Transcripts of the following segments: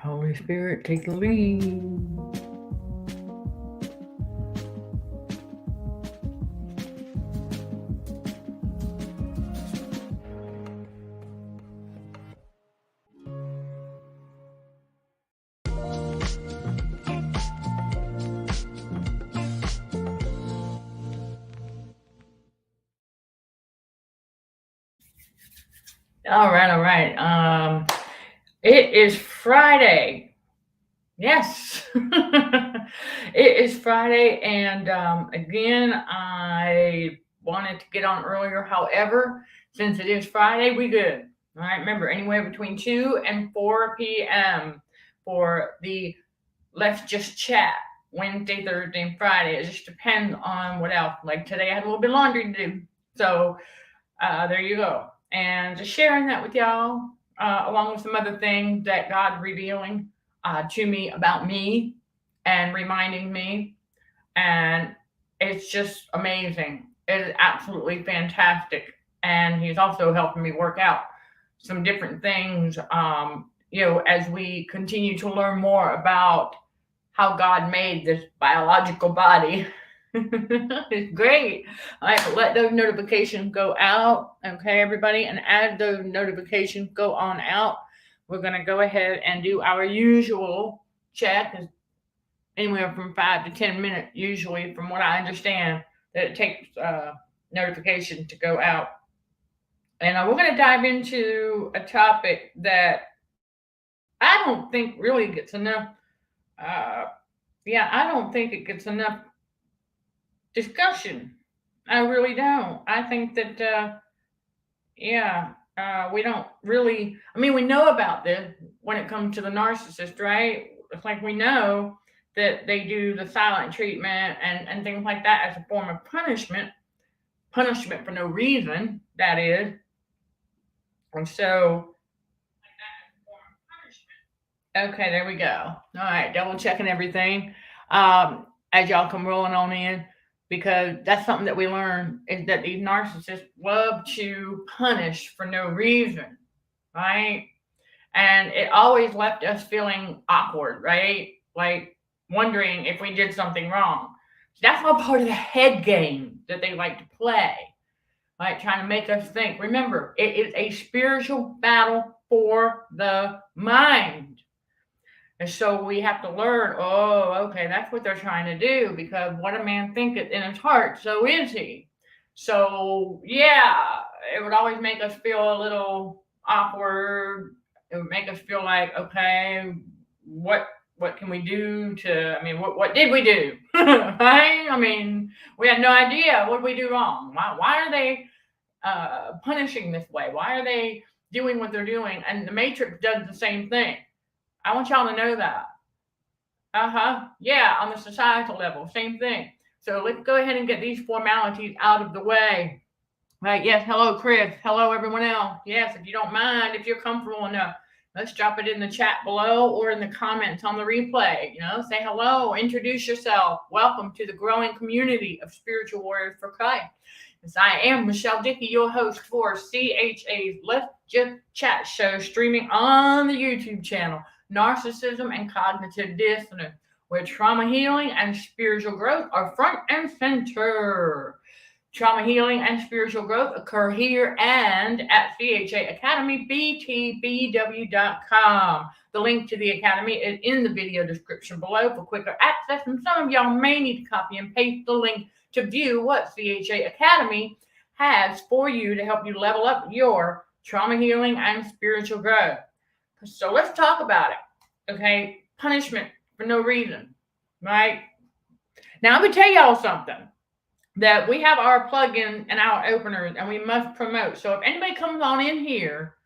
Holy Spirit, take the lead. All right. It is Friday. Yes. It is Friday, and again, I wanted to get on earlier. However, since it is Friday, we good. All right, remember, anywhere between 2 and 4 p.m. for the Let's Just Chat Wednesday, Thursday, and Friday. It just depends on what else. Like today, I had a little bit of laundry to do. So there you go. And just sharing that with y'all, along with some other things that God's revealing to me about me and reminding me. And it's just amazing. It is absolutely fantastic. And He's also helping me work out some different things, as we continue to learn more about how God made this biological body. It's great. All right, but let those notifications go out. Okay, everybody. And as those notifications go on out, we're going to go ahead and do our usual check. Anywhere from 5 to 10 minutes, usually, from what I understand, that it takes notification to go out. And we're going to dive into a topic that I don't think really gets enough. Uh, I don't think it gets enough discussion. I really don't. I think that, we don't really. I mean, we know about this when it comes to the narcissist, right? It's like we know that they do the silent treatment and things like that as a form of punishment for no reason, that is. And so, okay, there we go. All right, double checking everything as y'all come rolling on in, because that's something that we learn is that these narcissists love to punish for no reason, right? And it always left us feeling awkward, right? Like wondering if we did something wrong. So that's all part of the head game that they like to play, like trying to make us think. Remember, it is a spiritual battle for the mind. And so we have to learn, oh, okay, that's what they're trying to do, because what a man thinketh in his heart, so is he. So, yeah, it would always make us feel a little awkward. It would make us feel like, okay, what can we do to, I mean, what did we do? Right? I mean, we had no idea. What did we do wrong? Why are they punishing this way? Why are they doing what they're doing? And the Matrix does the same thing. I want y'all to know that. Yeah, on the societal level, same thing. So let's go ahead and get these formalities out of the way. Right, yes, hello, Chris. Hello, everyone else. Yes, if you don't mind, if you're comfortable enough, let's drop it in the chat below or in the comments on the replay. Say hello, introduce yourself. Welcome to the growing community of spiritual warriors for Christ. Yes, I am Michelle Dickey, your host for CHA's Let's Just Chat show, streaming on the YouTube channel, Narcissism and Cognitive Dissonance, where trauma healing and spiritual growth are front and center. Trauma healing and spiritual growth occur here and at CHA Academy, btbw.com. The link to the Academy is in the video description below for quicker access, and some of y'all may need to copy and paste the link to view what CHA Academy has for you to help you level up your trauma healing and spiritual growth. So let's talk about it, okay? Punishment for no reason, right? Now, I'm going to tell y'all something, that we have our plugin and our openers, and we must promote. So if anybody comes on in here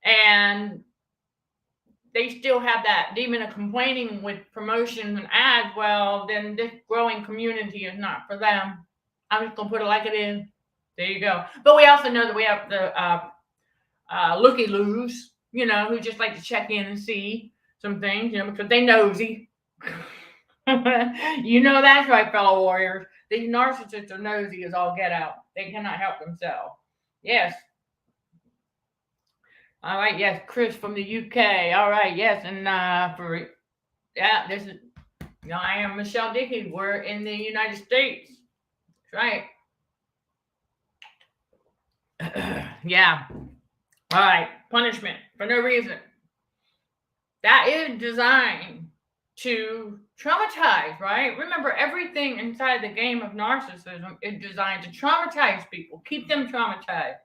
and they still have that demon of complaining with promotions and ads, well, then this growing community is not for them. I'm just going to put it like it is. There you go. But we also know that we have the looky-loos, who just like to check in and see some things, because they nosy. That's right, fellow warriors. These narcissists are nosy as all get out. They cannot help themselves. Yes. All right, yes, Chris from the UK. All right, yes, and this is I am Michelle Dickey. We're in the United States. That's right. Yeah. All right. Punishment for no reason. That is designed to traumatize, right? Remember, everything inside the game of narcissism is designed to traumatize people, keep them traumatized,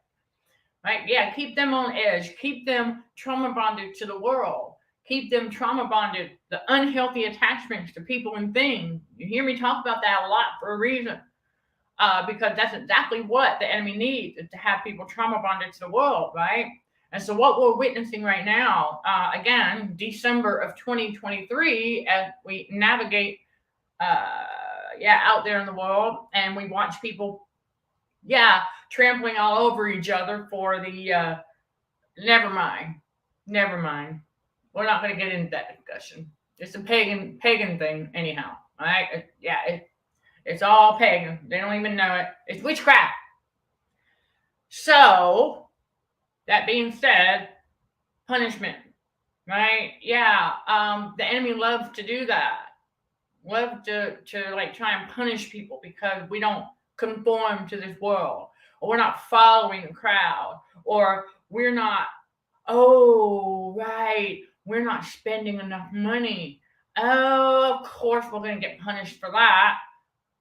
right? Yeah, keep them on edge, keep them trauma bonded to the world, keep them trauma bonded, the unhealthy attachments to people and things. You hear me talk about that a lot for a reason. Because that's exactly what the enemy needs, is to have people trauma bonded to the world, right? And so what we're witnessing right now, again, December of 2023, as we navigate, out there in the world, and we watch people, trampling all over each other for the, never mind, never mind. We're not going to get into that discussion. It's a pagan thing, anyhow. All right? It's all pagan. They don't even know it. It's witchcraft. So, that being said, punishment, right? Yeah, the enemy loves to do that. Love to like try and punish people because we don't conform to this world, or we're not following the crowd, or we're not. Oh, right. We're not spending enough money. Oh, of course we're going to get punished for that.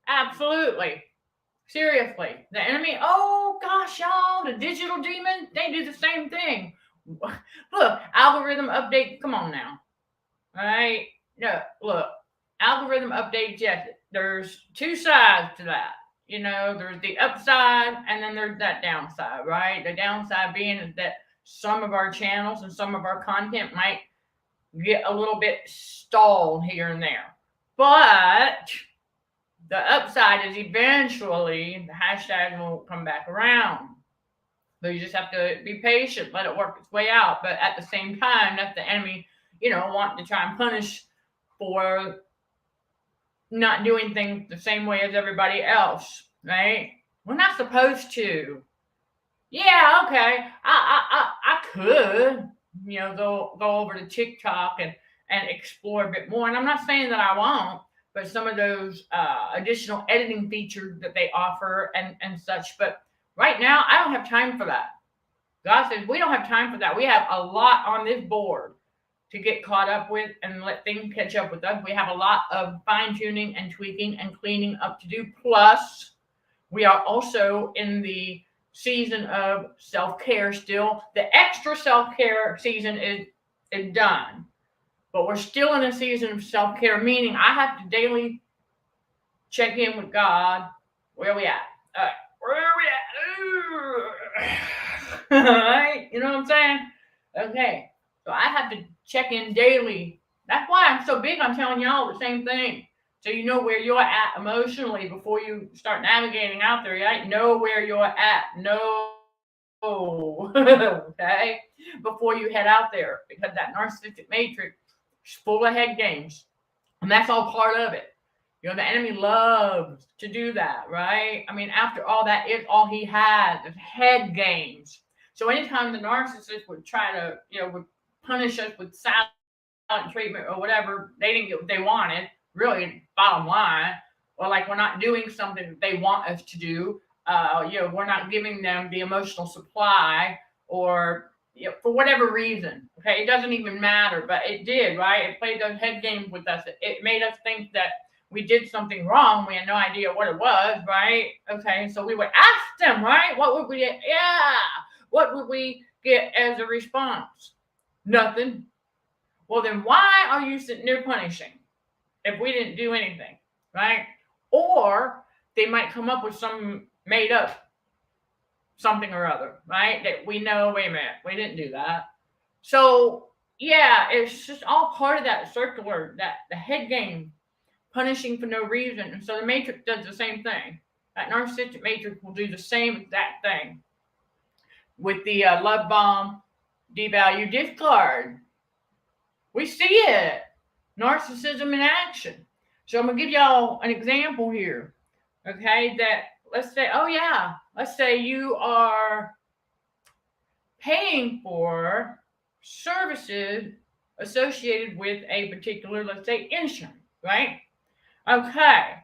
Absolutely. Seriously. The enemy, oh gosh, y'all, the digital demon, they do the same thing. Look, algorithm update, come on now. All right? No, look, algorithm update, yes, there's two sides to that. There's the upside and then there's that downside, right? The downside being is that some of our channels and some of our content might get a little bit stalled here and there. But the upside is eventually the hashtags will come back around. So you just have to be patient, let it work its way out. But at the same time, that's the enemy, wanting to try and punish for not doing things the same way as everybody else, right? We're not supposed to. Yeah, okay. I could, go over to TikTok and explore a bit more. And I'm not saying that I won't, but some of those additional editing features that they offer and such. But right now, I don't have time for that. God says we don't have time for that. We have a lot on this board to get caught up with and let things catch up with us. We have a lot of fine tuning and tweaking and cleaning up to do. Plus, we are also in the season of self-care still. The extra self-care season is done. But we're still in a season of self-care, meaning I have to daily check in with God. Where are we at? All right. Where are we at? All right. You know what I'm saying? Okay. So I have to check in daily. That's why I'm so big on telling y'all the same thing. So you know where you're at emotionally before you start navigating out there, right? Know where you're at. Okay? Before you head out there. Because that narcissistic matrix is full of head games. And that's all part of it. The enemy loves to do that, right? I mean, after all, that is all he has is head games. So anytime the narcissist would try to, would punish us with silent treatment or whatever, they didn't get what they wanted, really, bottom line. Or like we're not doing something that they want us to do. We're not giving them the emotional supply or for whatever reason. Okay, it doesn't even matter, but it did, right? It played those head games with us. It made us think that we did something wrong. We had no idea what it was, right? Okay, so we would ask them, right? What would we get? Yeah. What would we get as a response? Nothing. Well, then why are you sitting there punishing if we didn't do anything, right? Or they might come up with some made up something or other, right? That we know, wait a minute, we didn't do that. So, yeah, it's just all part of that circular, that the head game, punishing for no reason. And so the matrix does the same thing. That narcissistic matrix will do the same exact thing with the love bomb, devalue, discard. We see it. Narcissism in action. So I'm going to give y'all an example here. Okay, that let's say, let's say you are paying for services associated with a particular, let's say, insurance, right? Okay.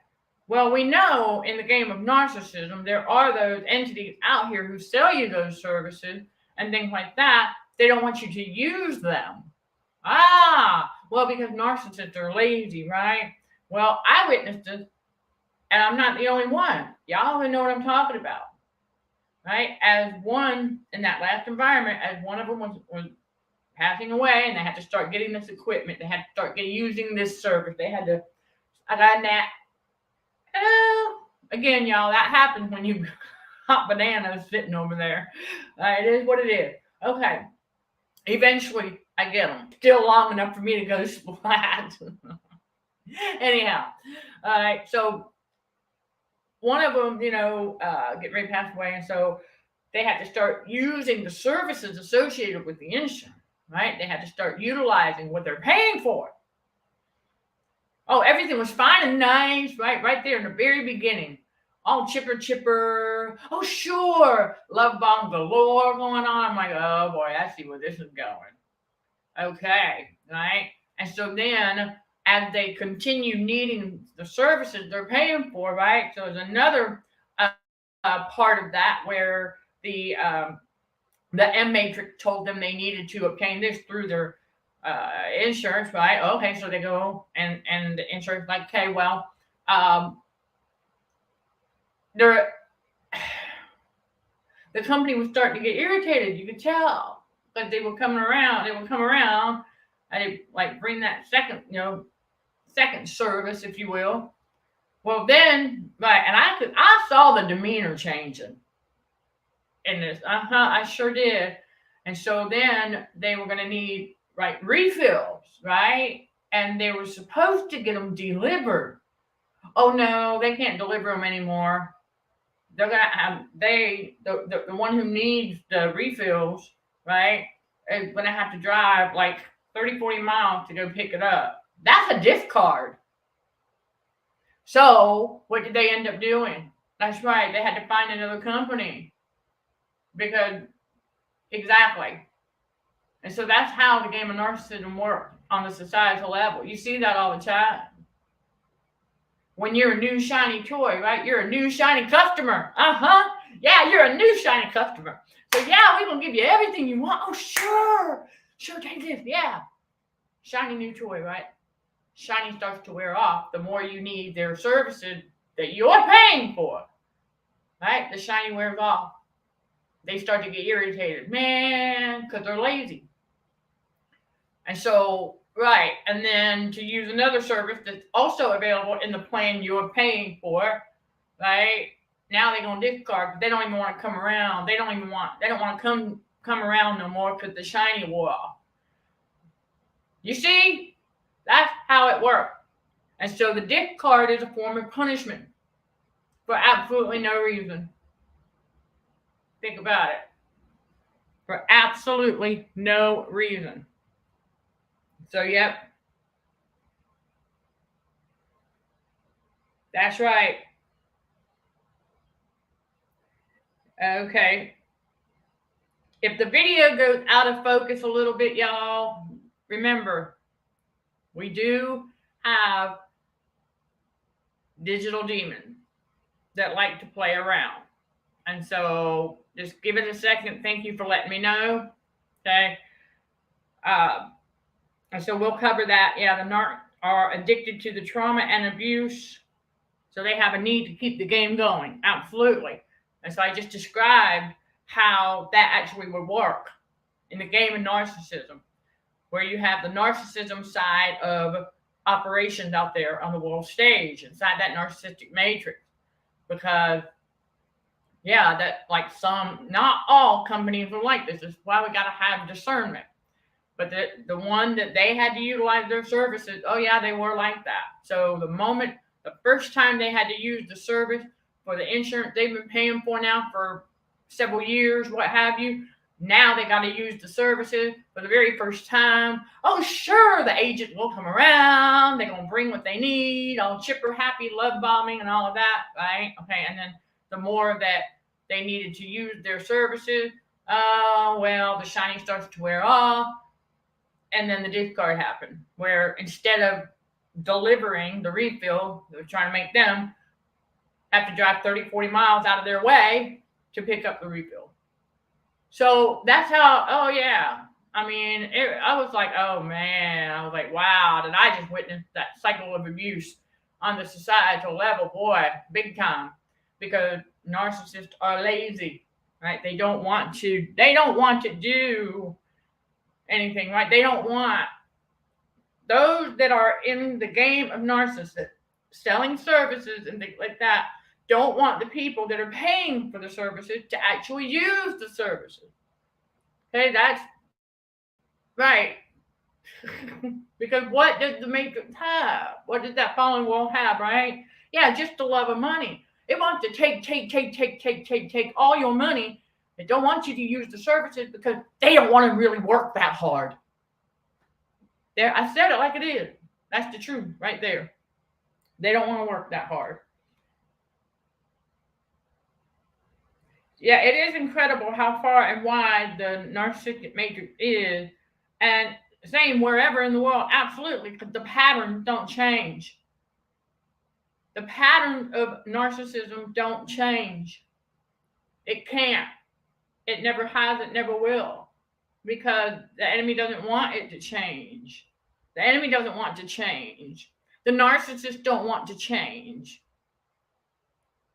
Well, we know in the game of narcissism, there are those entities out here who sell you those services and things like that. They don't want you to use them. Well, because narcissists are lazy, right? Well, I witnessed this, and I'm not the only one. Y'all know what I'm talking about, right? As one in that last environment, as one of them was passing away, and they had to start getting this equipment. They had to start using this service. They had to. I got that. Again, y'all, that happens when you hot bananas sitting over there. It is what it is. Okay. Eventually, I get them. Still long enough for me to go splat. Anyhow, all right. So one of them, get ready to pass away, and so they had to start using the services associated with the insurance. Right? They had to start utilizing what they're paying for. Oh, everything was fine and nice, right? Right there in the very beginning. All chipper. Oh, sure. Love bomb galore going on. I'm like, oh boy, I see where this is going. Okay, right? And so then as they continue needing the services they're paying for, right? So there's another part of that where the M matrix told them they needed to obtain this through their insurance, right? Okay, so they go and the insurance like, okay, well, the company was starting to get irritated. You could tell, but they were coming around. They would come around and they like bring that second service, if you will. Well, then, right, and I saw the demeanor changing in this. I sure did. And so then they were going to need refills, right? And they were supposed to get them delivered. Oh no, they can't deliver them anymore. They're gonna have the one who needs the refills, right, is gonna have to drive like 30-40 miles to go pick it up. That's a discard. So what did they end up doing? That's right, they had to find another company. Because exactly. And so that's how the game of narcissism works on the societal level. You see that all the time. When you're a new shiny toy, right? You're a new shiny customer. Yeah, you're a new shiny customer. So yeah, we're going to give you everything you want. Oh, sure. Sure, take this. Yeah. Shiny new toy, right? Shiny starts to wear off the more you need their services that you're paying for. Right? The shiny wears off. They start to get irritated. Man, because they're lazy. And so, right, and then to use another service that's also available in the plan you're paying for, right? Now they're going to discard, but they don't even want to come around. They don't want to come around no more because the shiny wore off. You see? That's how it works. And so the discard is a form of punishment for absolutely no reason. Think about it. For absolutely no reason. So, yep. That's right. Okay. If the video goes out of focus a little bit, y'all, remember, we do have digital demons that like to play around. And so just give it a second. Thank you for letting me know. Okay. And so we'll cover that. Yeah, the narc are addicted to the trauma and abuse. So they have a need to keep the game going. Absolutely. And so I just described how that actually would work in the game of narcissism, where you have the narcissism side of operations out there on the world stage inside that narcissistic matrix. Because, yeah, that like not all companies are like this. This is why we got to have discernment. But the one that they had to utilize their services, oh yeah, they were like that. So the first time they had to use the service for the insurance they've been paying for now for several years, what have you, now they got to use the services for the very first time. Oh, sure, the agent will come around. They're going to bring what they need, all chipper, happy, love bombing, and all of that, right? Okay, and then the more that they needed to use their services, Well, the shiny starts to wear off, and then the discard happened, where instead of delivering the refill, they're trying to make them have to drive 30, 40 miles out of their way to pick up the refill. So that's how, oh yeah. I mean, I was like, oh man, I was like, wow, did I just witness that cycle of abuse on the societal level? Boy, big time. Because narcissists are lazy, right? They don't want to do anything, right? They don't want those that are in the game of narcissists, selling services and things like that, don't want the people that are paying for the services to actually use the services. Okay, that's right. Because what does the matrix have? What does that fallen world have, right? Yeah, just the love of money. It wants to take all your money. They don't want you to use the services because they don't want to really work that hard. There, I said it like it is. That's the truth right there. They don't want to work that hard. Yeah, it is incredible how far and wide the narcissistic matrix is. And same wherever in the world, absolutely, because the patterns don't change. The pattern of narcissism don't change. It can't. It never has, it never will. Because the enemy doesn't want it to change. The enemy doesn't want to change. The narcissists don't want to change.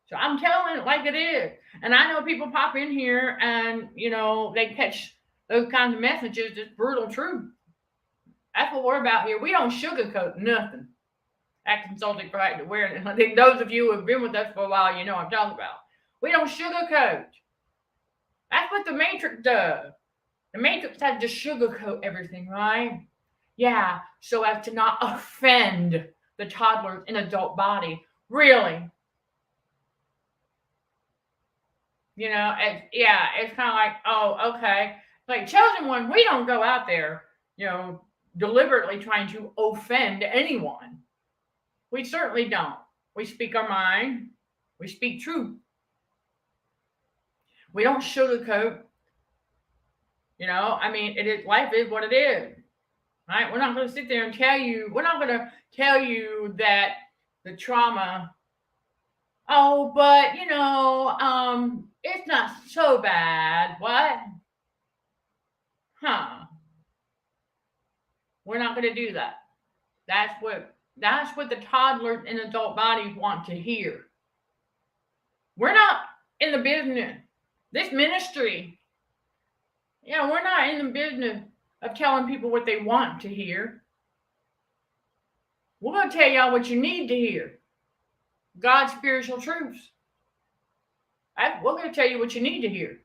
So I'm telling it like it is. And I know people pop in here and, they catch those kinds of messages. It's brutal truth. That's what we're about here. We don't sugarcoat nothing at Consulting for Heightened Awareness. I think those of you who have been with us for a while, you know what I'm talking about. We don't sugarcoat. That's what the Matrix does. The Matrix has to sugarcoat everything, right? Yeah, so as to not offend the toddlers in adult body. Really. It's kind of like, oh, okay. Like Chosen One, we don't go out there, deliberately trying to offend anyone. We certainly don't. We speak our mind. We speak truth. We don't sugarcoat. It is, life is what it is. Right? We're not going to sit there and tell you, that the trauma, but it's not so bad. What? We're not going to do that. That's what the toddlers in adult bodies want to hear. We're not in the business. This ministry, we're not in the business of telling people what they want to hear. We're going to tell y'all what you need to hear. God's spiritual truths. We're going to tell you what you need to hear.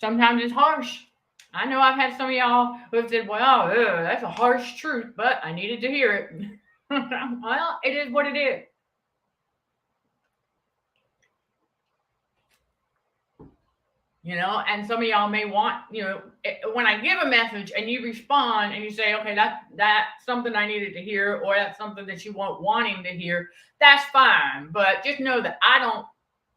Sometimes it's harsh. I know I've had some of y'all who have said, well, that's a harsh truth, but I needed to hear it. Well, it is what it is. And some of y'all may want, when I give a message and you respond and you say, okay, that's something I needed to hear, or that's something that you wanting to hear, that's fine. But just know that I don't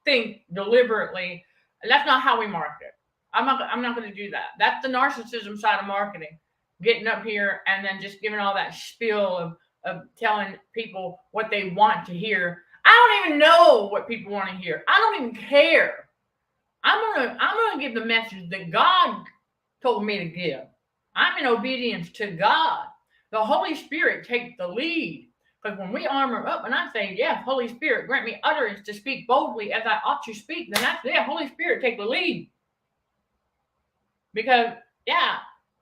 think deliberately, that's not how we market. I'm not going to do that. That's the narcissism side of marketing. Getting up here and then just giving all that spiel of telling people what they want to hear. I don't even know what people want to hear. I don't even care. I'm gonna give the message that God told me to give. I'm in obedience to God. The Holy Spirit takes the lead. Because when we armor up and I say, yes, Holy Spirit, grant me utterance to speak boldly as I ought to speak, then that's, Holy Spirit, take the lead. Because,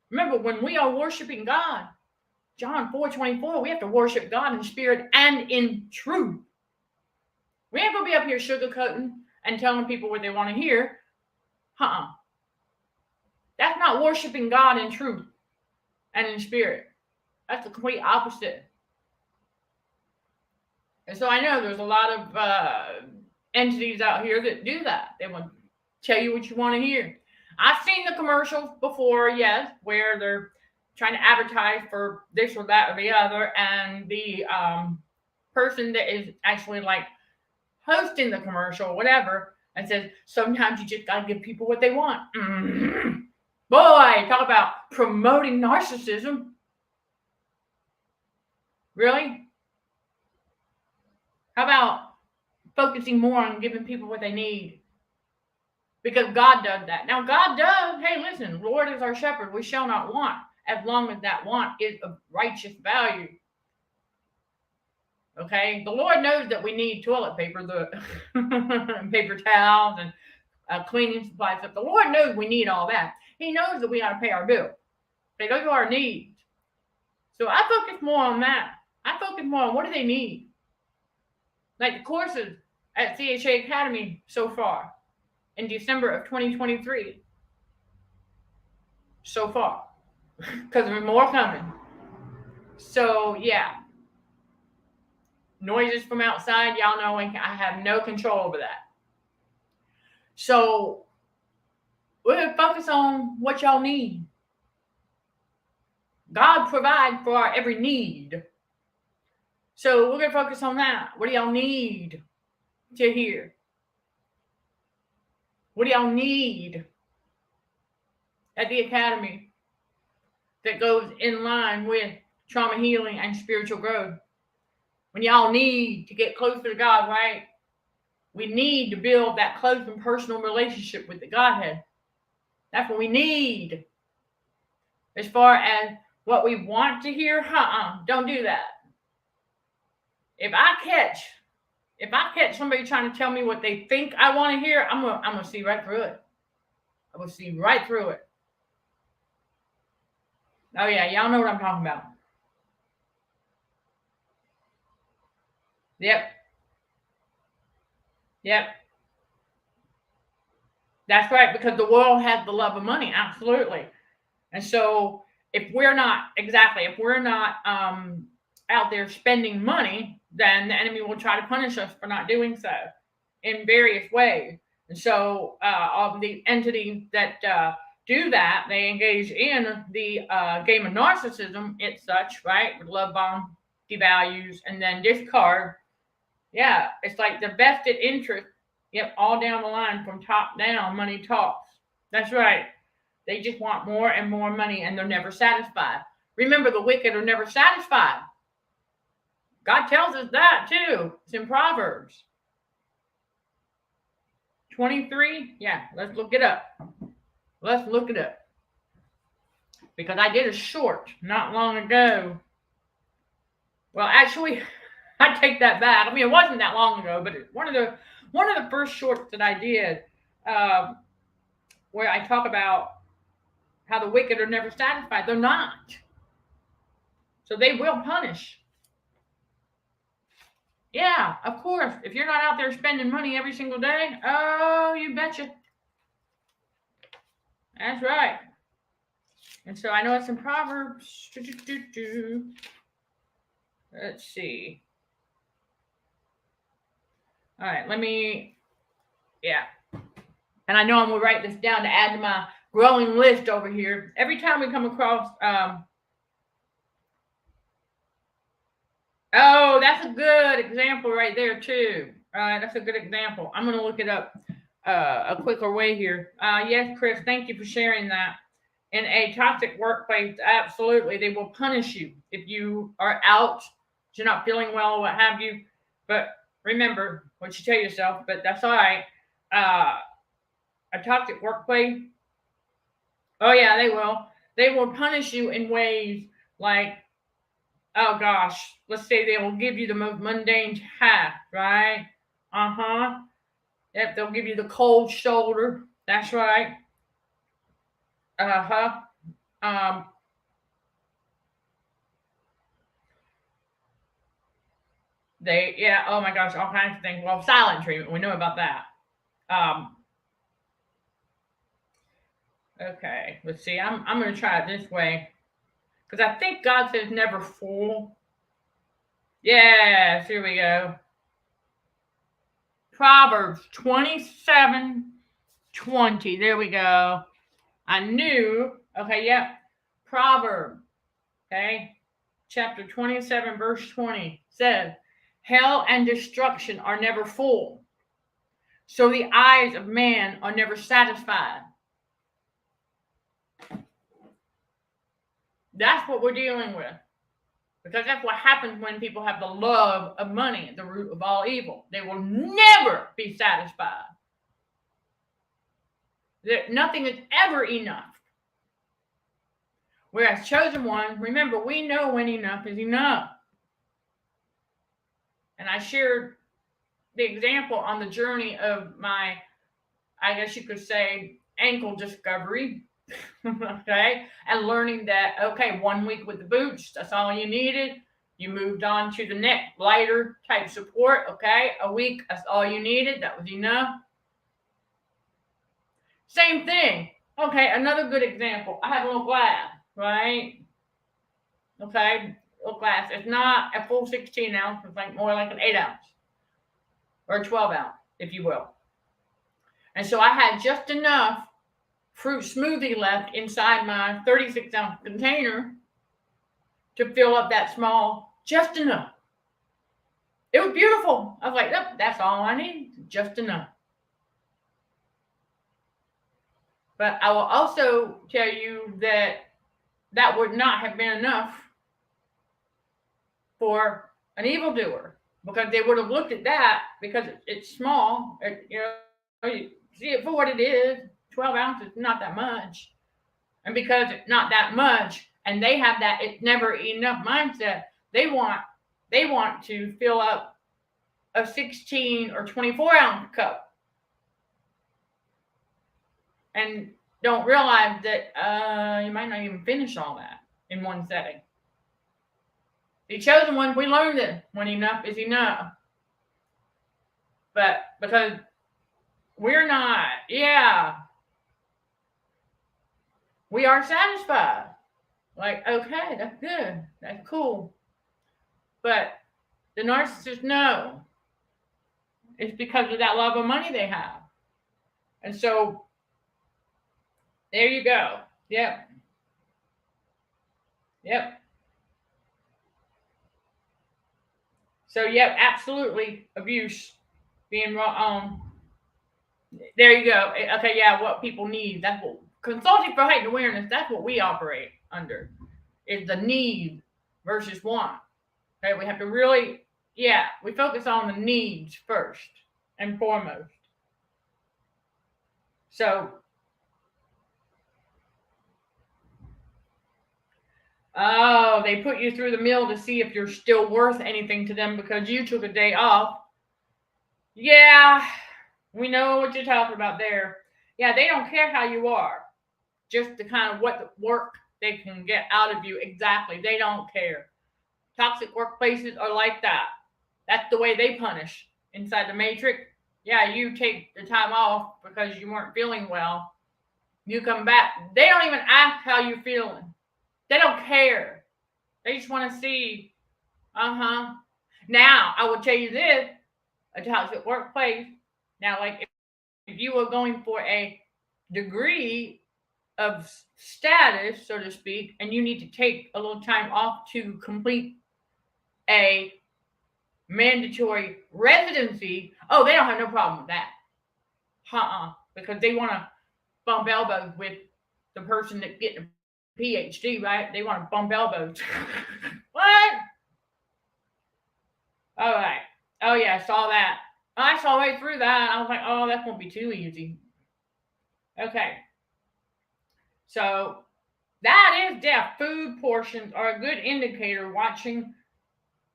remember, when we are worshiping God, John 4:24, we have to worship God in spirit and in truth. We ain't going to be up here sugarcoating and telling people what they want to hear. That's not worshiping God in truth and in spirit. That's the complete opposite. And so I know there's a lot of entities out here that do that. They want to tell you what you want to hear. I've seen the commercials before, yes, where they're trying to advertise for this or that or the other, and the person that is actually like hosting the commercial or whatever and says, sometimes you just got to give people what they want. Boy, talk about promoting narcissism. Really? How about focusing more on giving people what they need? Because God does that. Now, God does. Hey, listen, Lord is our shepherd. We shall not want, as long as that want is of righteous value. Okay? The Lord knows that we need toilet paper, paper towels, and cleaning supplies. But the Lord knows we need all that. He knows that we got to pay our bill. Okay, those are our needs. So I focus more on that. I focus more on what do they need. Like the courses at CHA Academy so far in December of 2023. So far. Because there's more coming. So, yeah. Noises from outside, y'all know I have no control over that. So, we're going to focus on what y'all need. God provides for our every need. So, we're going to focus on that. What do y'all need to hear? What do y'all need at the Academy that goes in line with trauma healing and spiritual growth? When y'all need to get closer to God, right? We need to build that close and personal relationship with the Godhead. That's what we need. As far as what we want to hear, don't do that. If I catch somebody trying to tell me what they think I want to hear, I'm gonna see right through it. I'm gonna see right through it. Oh yeah, y'all know what I'm talking about. Yep. That's right, because the world has the love of money, absolutely. And so if we're not out there spending money, then the enemy will try to punish us for not doing so in various ways. And so all the entities that do that, they engage in the game of narcissism. It's such, right? With love bomb, devalues, and then discard. Yeah, it's like the vested interest. Yep, all down the line from top down, money talks. That's right. They just want more and more money, and they're never satisfied. Remember, the wicked are never satisfied. God tells us that too. It's in Proverbs 23. Yeah, let's look it up. Because I did a short not long ago. Well, actually, I take that back. I mean, it wasn't that long ago, but one of the first shorts that I did, where I talk about how the wicked are never satisfied. They're not. So they will punish. Yeah, of course. If you're not out there spending money every single day, oh, you betcha. That's right. And so I know it's in Proverbs. Let's see. All right, yeah. And I know I'm going to write this down to add to my growing list over here. Every time we come across, oh, that's a good example right there too. That's a good example. I'm going to look it up a quicker way here. Yes, Chris, thank you for sharing that. In a toxic workplace, absolutely, they will punish you if you are out, you're not feeling well, what have you. But remember what you tell yourself, but that's all right. A toxic workplace, oh yeah, they will. They will punish you in ways like, oh gosh, let's say they will give you the most mundane task, right? Yep, they'll give you the cold shoulder. That's right. Oh my gosh, all kinds of things. Well, silent treatment, we know about that. Okay, let's see. I'm going to try it this way because I think God says never fool. Yes, here we go. Proverbs 27:20. There we go. I knew. Okay, yep. Proverbs. Okay. Chapter 27, verse 20 says, hell and destruction are never full, So the eyes of man are never satisfied. That's what we're dealing with. Because that's what happens when people have the love of money at the root of all evil. They will never be satisfied. Nothing is ever enough. Whereas chosen ones, remember, we know when enough is enough. And I shared the example on the journey of my, I guess you could say, ankle discovery. Okay, and learning that, okay, 1 week with the boots, that's all you needed. You moved on to the next lighter type support. Okay, a week, that's all you needed. That was enough. Same thing. Okay, another good example. I have a little glass, right? Okay, little glass. It's not a full 16 ounce. It's like more like an 8 ounce or a 12 ounce, if you will. And so I had just enough fruit smoothie left inside my 36 ounce container to fill up that small, just enough. It was beautiful. I was like, yep, that's all I need, just enough. But I will also tell you that that would not have been enough for an evildoer, because they would have looked at that, because it's small, you see it for what it is. 12 ounces, not that much. And because it's not that much, and they have that it's never enough mindset, they want to fill up a 16 or 24 ounce cup, and don't realize that you might not even finish all that in one setting. The chosen ones, we learned it when enough is enough. But because we're not, we are satisfied. Like, okay, that's good. That's cool. But the narcissists know it's because of that love of money they have. And so there you go. Yep. So, yep, absolutely abuse being wrong. There you go. Okay, yeah, what people need. That's what consulting for heightened awareness, that's what we operate under, is the need versus want. Okay, we have to really, we focus on the needs first and foremost. So, they put you through the mill to see if you're still worth anything to them because you took a day off. Yeah, we know what you're talking about there. Yeah, they don't care how you are. Just the kind of what work they can get out of you. Exactly. They don't care. Toxic workplaces are like that. That's the way they punish inside the matrix. Yeah, you take the time off because you weren't feeling well. You come back. They don't even ask how you're feeling. They don't care. They just want to see, Now, I will tell you this, a toxic workplace. Now, like if you were going for a degree of status, so to speak, and you need to take a little time off to complete a mandatory residency, they don't have no problem with that. Because they want to bump elbows with the person that's getting a PhD, right? They want to bump elbows. What? All right. Oh, yeah, I saw that. I saw right through that. I was like, oh, that won't be too easy. Okay. So that is death. Food portions are a good indicator. Watching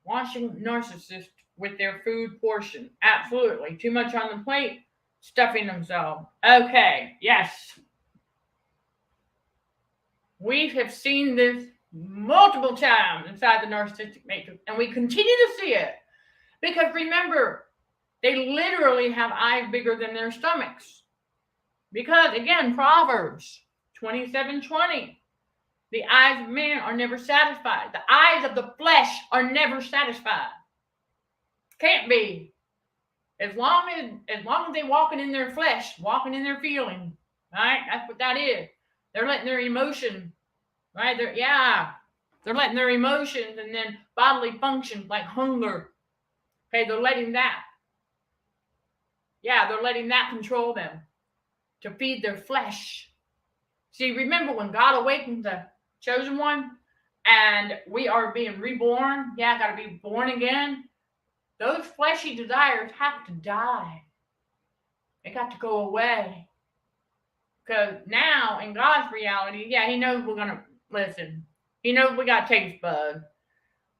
narcissists with their food portion. Absolutely. Too much on the plate, stuffing themselves. Okay. Yes. We have seen this multiple times inside the narcissistic matrix, and we continue to see it. Because remember, they literally have eyes bigger than their stomachs. Because, again, Proverbs 27:20. The eyes of man are never satisfied. The eyes of the flesh are never satisfied. Can't be. As long as they walking in their flesh, walking in their feeling, right? That's what that is. They're letting their emotion, right? They're letting their emotions and then bodily functions like hunger. Okay, they're letting that. Yeah, they're letting that control them to feed their flesh. See, remember when God awakens the chosen one and we are being reborn? Yeah, got to be born again. Those fleshy desires have to die. They got to go away. Because now, in God's reality, yeah, He knows we're going to listen. He knows we got taste buds.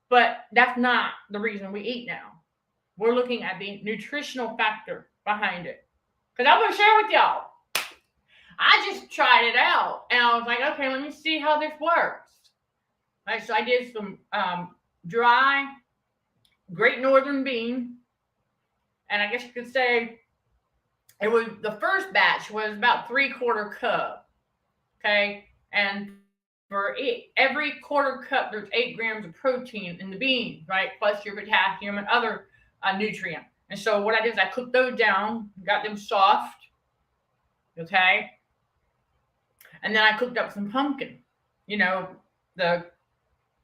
But that's not the reason we eat now. We're looking at the nutritional factor behind it. Because I'm going to share with y'all. I just tried it out. And I was like, okay, let me see how this works. Right, so I did some dry Great Northern bean. And I guess you could say it was the first batch was about 3/4 cup. Okay. And for every 1/4 cup, there's 8 grams of protein in the beans, right? Plus your potassium and other nutrients. And so what I did is I cooked those down, got them soft. Okay. And then I cooked up some pumpkin. You know, the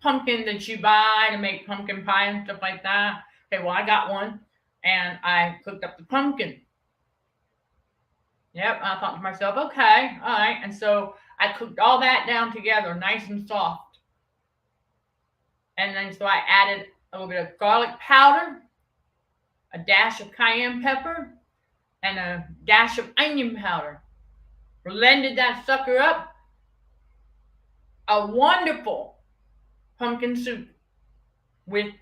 pumpkin that you buy to make pumpkin pie and stuff like that. Okay, well, I got one and I cooked up the pumpkin. Yep, I thought to myself, okay, all right. And so I cooked all that down together, nice and soft. And then so I added a little bit of garlic powder, a dash of cayenne pepper, and a dash of onion powder. Blended that sucker up. A wonderful pumpkin soup with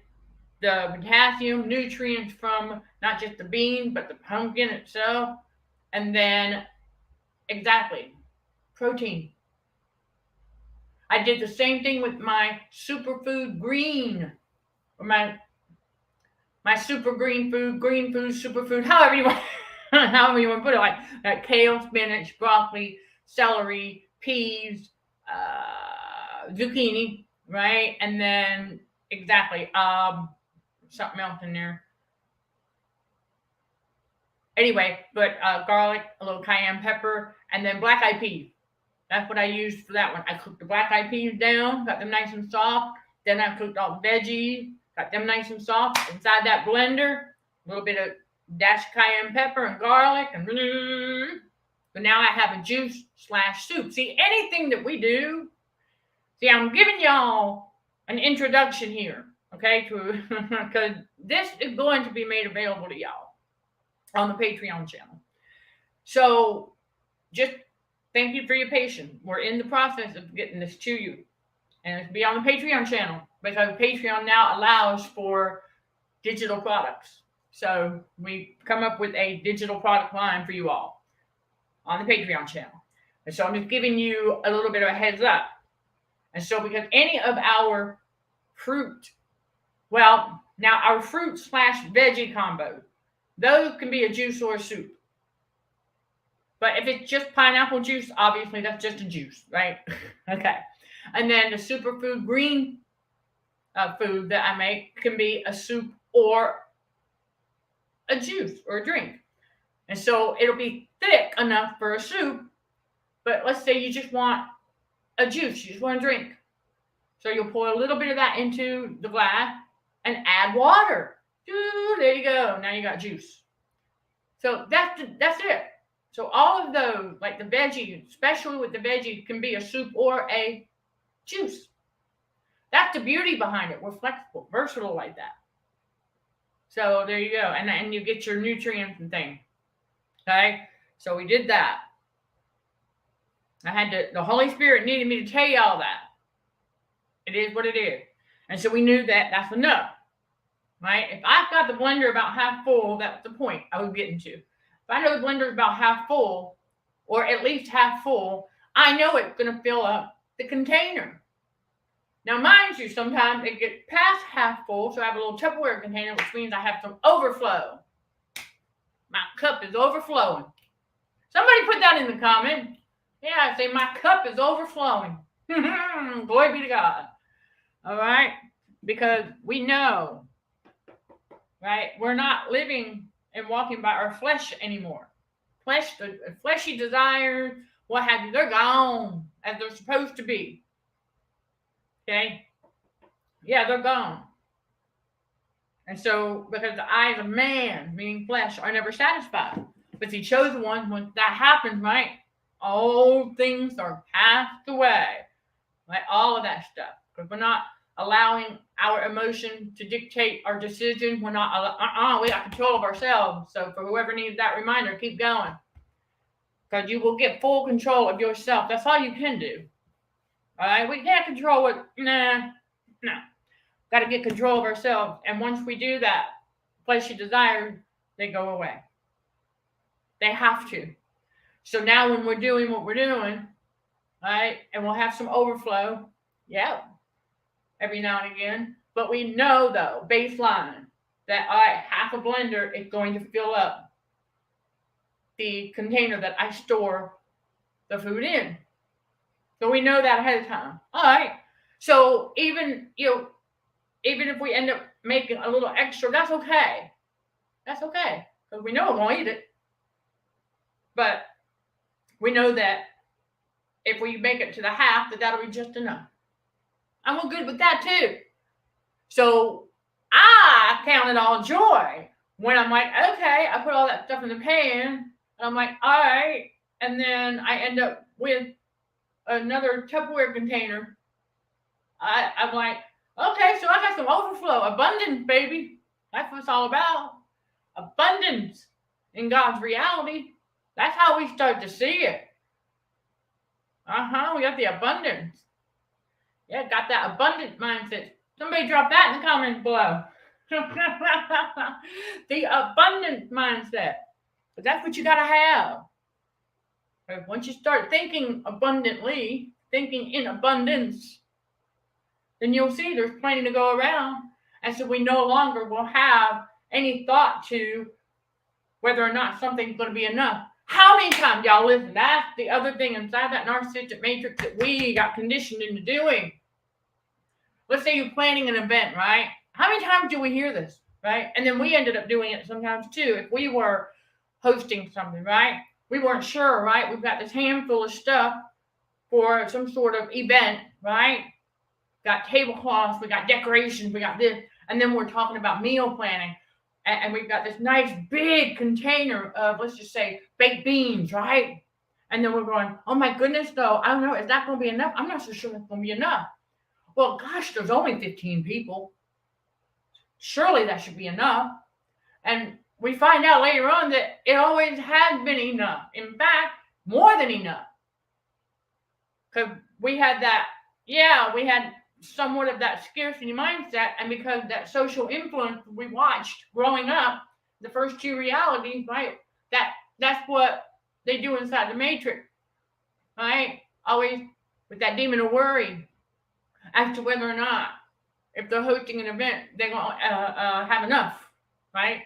the potassium nutrients from not just the bean, but the pumpkin itself. And then, exactly, protein. I did the same thing with my superfood green, or my super green food, superfood, however you want to put it, like kale, spinach, broccoli, celery, peas, zucchini, right? And then exactly, something else in there. Anyway, but garlic, a little cayenne pepper, and then black eyed peas. That's what I used for that one. I cooked the black eyed peas down, got them nice and soft. Then I cooked all the veggies, got them nice and soft. Inside that blender, a little bit of dash cayenne pepper and garlic, and but now I have a juice/soup. See, anything that we do, I'm giving y'all an introduction here, okay, because this is going to be made available to y'all on the Patreon channel. So just thank you for your patience. We're in the process of getting this to you. And it'll be on the Patreon channel because Patreon now allows for digital products. So we come up with a digital product line for you all on the Patreon channel. And so I'm just giving you a little bit of a heads up. And so because any of our fruit, well, now our fruit/veggie combo, those can be a juice or a soup. But if it's just pineapple juice, obviously that's just a juice, right? Okay. And then the superfood green food that I make can be a soup or a juice or a drink. And so it'll be thick enough for a soup, but let's say you just want a juice, you just want a drink. So you'll pour a little bit of that into the glass and add water. Ooh, there you go. Now you got juice. So that's it. So all of those, like the veggie, especially with the veggie, can be a soup or a juice. That's the beauty behind it. We're flexible, versatile like that. So there you go. And you get your nutrients and things. Okay? So we did that. The Holy Spirit needed me to tell you all that. It is what it is. And so we knew that that's enough. Right? If I've got the blender about half full, that's the point I was getting to. If I know the blender is about half full, or at least half full, I know it's going to fill up the container. Now, mind you, sometimes it gets past half full, so I have a little Tupperware container, which means I have some overflow. My cup is overflowing. Somebody put that in the comment. Yeah, say my cup is overflowing. Glory be to God. All right? Because we know, right? We're not living and walking by our flesh anymore. The fleshy desires, what have you, they're gone as they're supposed to be. Okay? Yeah, they're gone. And so, because the eyes of man, meaning flesh, are never satisfied. But the chosen one, when that happens, right, all things are passed away. Right? All of that stuff. Because we're not allowing our emotion to dictate our decision. We're not, we got control of ourselves. So for whoever needs that reminder, keep going. Because you will get full control of yourself. That's all you can do. All right? We can't control it. No. Got to get control of ourselves. And once we do that, fleshy desires, they go away. They have to. So now when we're doing what we're doing, right, and we'll have some overflow, every now and again. But we know, though, baseline, that half a blender is going to fill up the container that I store the food in. So we know that ahead of time. All right. So even if we end up making a little extra, that's okay. That's okay. Because we know we won't eat it. But we know that if we make it to the half, that'll be just enough. And we're good with that too. So I count it all joy when I'm like, okay, I put all that stuff in the pan, and I'm like, all right. And then I end up with another Tupperware container. I'm like, okay, so I got some overflow, abundance, baby. That's what it's all about. Abundance in God's reality. That's how we start to see it. We got the abundance. Yeah, got that abundant mindset. Somebody drop that in the comments below. The abundant mindset. But that's what you got to have. But once you start thinking abundantly, thinking in abundance, then you'll see there's plenty to go around. And so we no longer will have any thought to whether or not something's going to be enough. How many times, y'all, listen, that's the other thing inside that narcissistic matrix that we got conditioned into doing. Let's say you're planning an event, right? How many times do we hear this, right? And then we ended up doing it sometimes too. If we were hosting something, right? We weren't sure, right? We've got this handful of stuff for some sort of event, right? Got tablecloths, we got decorations, we got this. And then we're talking about meal planning. And we've got this nice big container of, let's just say, baked beans, right? And then we're going, oh my goodness, though, I don't know, is that going to be enough? I'm not so sure that's going to be enough. Well, gosh, there's only 15 people. Surely that should be enough. And we find out later on that it always has been enough. In fact, more than enough. Because we had somewhat of that scarcity mindset, and because that social influence we watched growing up, the first two realities, right? That's what they do inside the matrix, right? Always with that demon of worry as to whether or not, if they're hosting an event, they're going to have enough, right?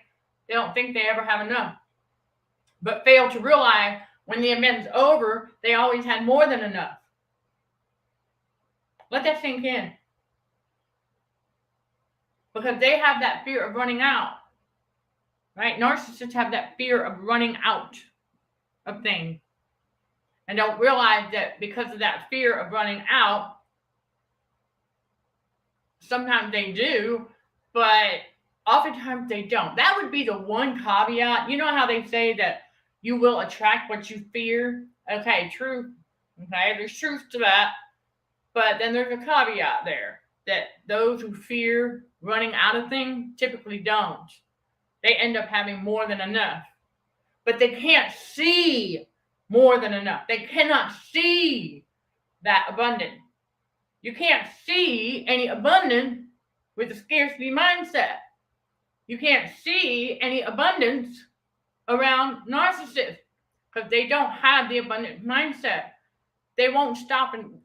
They don't think they ever have enough, but fail to realize when the event's over, they always had more than enough. Let that sink in. Because they have that fear of running out. Right? Narcissists have that fear of running out of things. And don't realize that because of that fear of running out, sometimes they do, but oftentimes they don't. That would be the one caveat. You know how they say that you will attract what you fear? Okay, true. Okay, there's truth to that. But then there's a caveat there that those who fear running out of things typically don't. They end up having more than enough. But they can't see more than enough. They cannot see that abundance. You can't see any abundance with a scarcity mindset. You can't see any abundance around narcissists because they don't have the abundant mindset. They won't stop and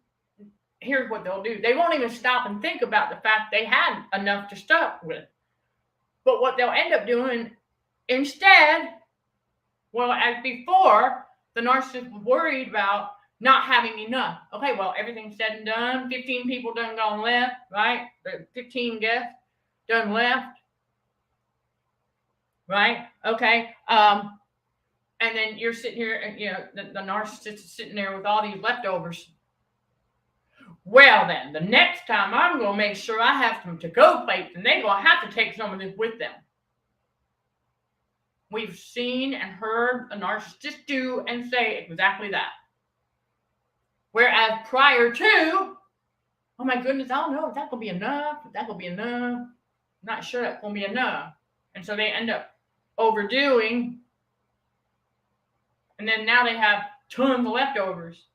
here's what they'll do. They won't even stop and think about the fact they had enough to start with. But what they'll end up doing instead, well, as before, the narcissist was worried about not having enough. Okay, well, everything's said and done. 15 people done gone left, right? The 15 guests done left, right? Okay. And then you're sitting here, and the narcissist is sitting there with all these leftovers. Well then, the next time I'm going to make sure I have some to-go plates, and they're going to have to take some of this with them. We've seen and heard a narcissist do and say exactly that. Whereas prior to, oh my goodness, I don't know if that's going to be enough, if that's going to be enough. I'm not sure that's going to be enough. And so they end up overdoing, and then now they have tons of leftovers.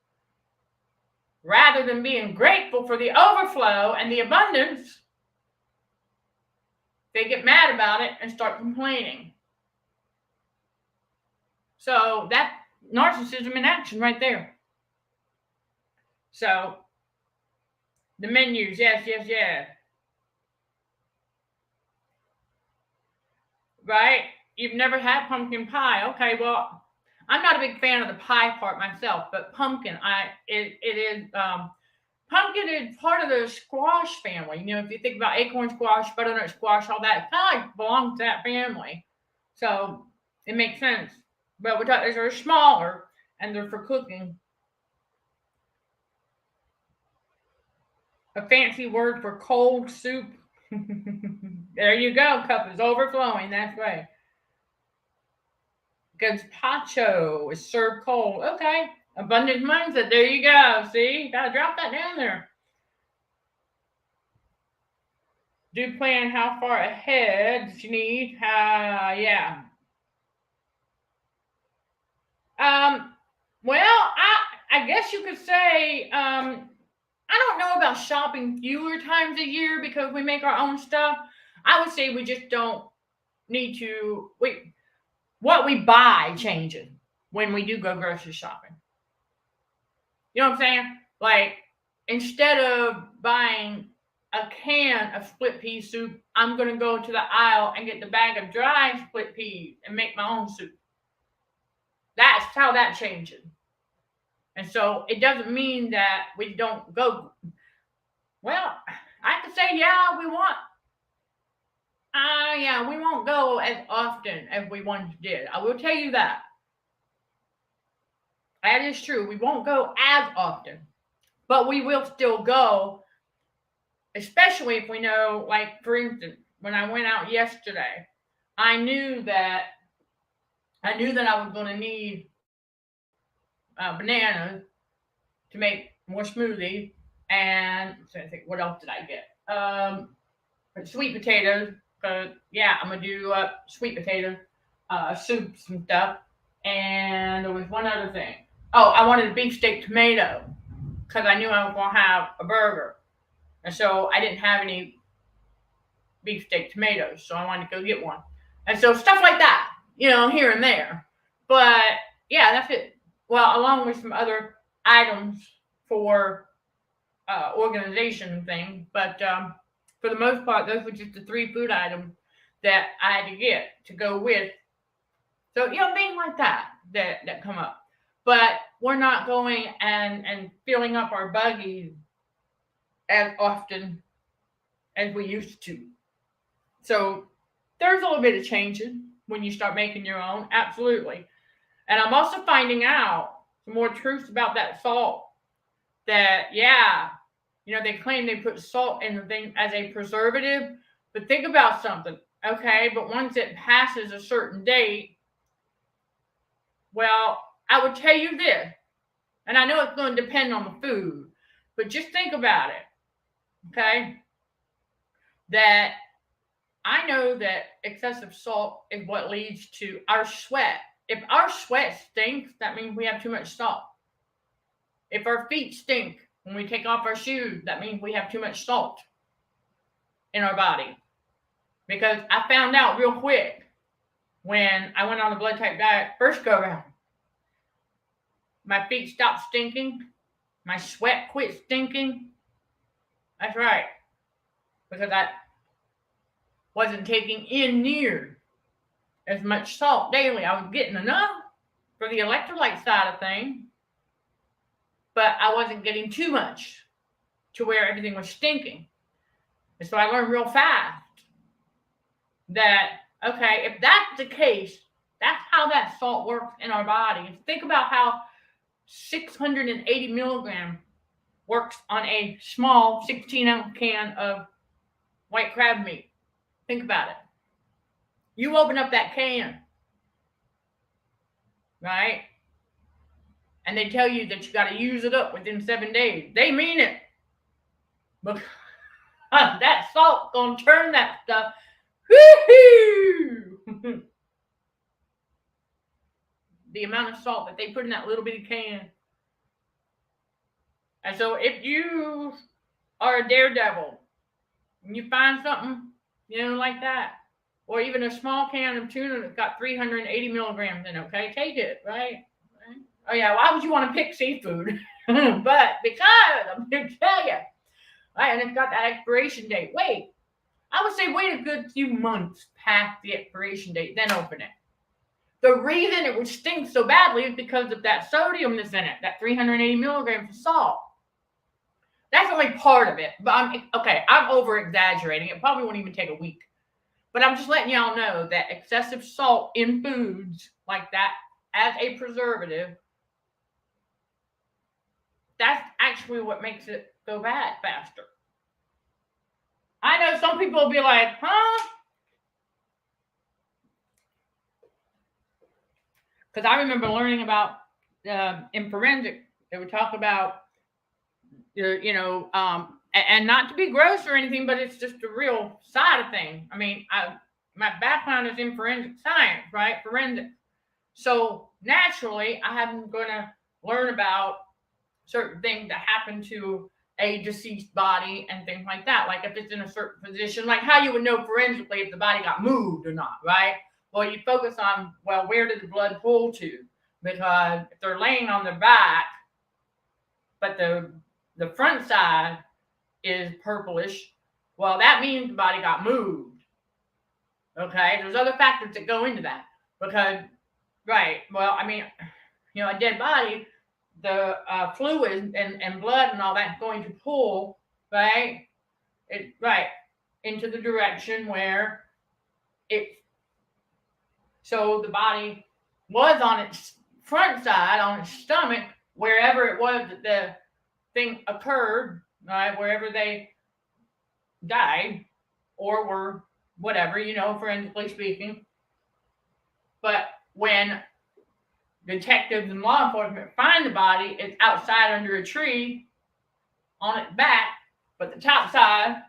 Rather than being grateful for the overflow and the abundance, they get mad about it and start complaining. So that's narcissism in action right there. So the menus, yes. Right? You've never had pumpkin pie. Okay, well, I'm not a big fan of the pie part myself, but pumpkin, pumpkin is part of the squash family. You know, if you think about acorn squash, butternut squash, all that, it kind of like belongs to that family. So it makes sense. But they're smaller and they're for cooking. A fancy word for cold soup. There you go. Cup is overflowing. That's right. Gazpacho is served cold. Okay. Abundant mindset. There you go. See? Gotta drop that down there. Do plan how far ahead you need. Yeah. Well, I guess you could say, I don't know about shopping fewer times a year because we make our own stuff. I would say we just don't need to. What we buy changes when we do go grocery shopping. You know what I'm saying? Like, instead of buying a can of split pea soup, I'm going to go to the aisle and get the bag of dry split peas and make my own soup. That's how that changes. And so it doesn't mean that we don't go. Well, I could say, yeah, we won't go as often as we once did. I will tell you that. That is true. We won't go as often, but we will still go, especially if we know, like, for instance, when I went out yesterday, I knew that I was going to need bananas to make more smoothies, and so I think, what else did I get? Sweet potatoes. I'm gonna do sweet potato soups and stuff. And there was one other thing. Oh, I wanted a beefsteak tomato because I knew I was gonna have a burger, and so I didn't have any beefsteak tomatoes, so I wanted to go get one. And so stuff like that, here and there. But yeah, that's it. Well, along with some other items for organization thing, but for the most part, those were just the 3 food items that I had to get to go with. So, things like that come up. But we're not going and filling up our buggies as often as we used to. So there's a little bit of changes when you start making your own. Absolutely. And I'm also finding out some more truths about that salt. That, they claim they put salt in the thing as a preservative. But think about something. Okay, but once it passes a certain date, well, I would tell you this, and I know it's going to depend on the food, but just think about it, okay? That I know that excessive salt is what leads to our sweat. If our sweat stinks, that means we have too much salt. If our feet stink when we take off our shoes, that means we have too much salt in our body. Because I found out real quick when I went on the blood type diet first go around. My feet stopped stinking. My sweat quit stinking. That's right. Because I wasn't taking in near as much salt daily. I was getting enough for the electrolyte side of things, but I wasn't getting too much to where everything was stinking. And so I learned real fast that, okay, if that's the case, that's how that salt works in our body. And think about how 680 milligrams works on a small 16-ounce can of white crab meat. Think about it. You open up that can, right? And they tell you that you got to use it up within 7 days. They mean it. But that salt gonna turn that stuff. Woo-hoo! The amount of salt that they put in that little bitty can. And so if you are a daredevil and you find something, like that, or even a small can of tuna that's got 380 milligrams in it, okay, take it, right? Oh yeah, why would you want to pick seafood? But because I'm going to tell you, right, and it's got that expiration date. Wait, I would say wait a good few months past the expiration date, then open it. The reason it would stink so badly is because of that sodium that's in it, that 380 milligrams of salt. That's only part of it. But I'm over-exaggerating. It probably won't even take a week. But I'm just letting y'all know that excessive salt in foods like that as a preservative, that's actually what makes it go bad faster. I know some people will be like, huh? Because I remember learning about in forensic, they would talk about, and not to be gross or anything, but it's just a real side of things. I mean, my background is in forensic science, right? Forensic. So naturally, I'm going to learn about certain things that happen to a deceased body and things like that. Like if it's in a certain position, like how you would know forensically if the body got moved or not, right? Well, you focus on, well, where did the blood pool to? Because if they're laying on their back, but the front side is purplish, well, that means the body got moved. Okay, there's other factors that go into that. Because, right, well, I mean, a dead body, the fluid and blood and all that's going to pull, right, into the direction where so the body was on its front side, on its stomach, wherever it was that the thing occurred, right, wherever they died or were whatever, forensically speaking. But when detectives and law enforcement find the body, it's outside under a tree on its back, but the top side,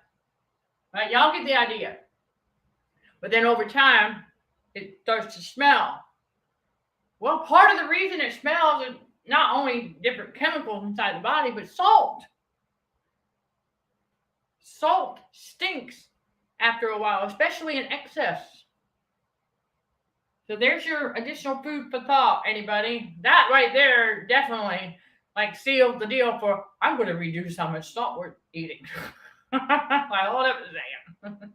right, y'all get the idea. But then over time, it starts to smell. Well, part of the reason it smells is not only different chemicals inside the body, but salt. Salt stinks after a while, especially in excess. So there's your additional food for thought, anybody. That right there definitely seals the deal for, I'm going to reduce how much salt we're eating. Hold up a second.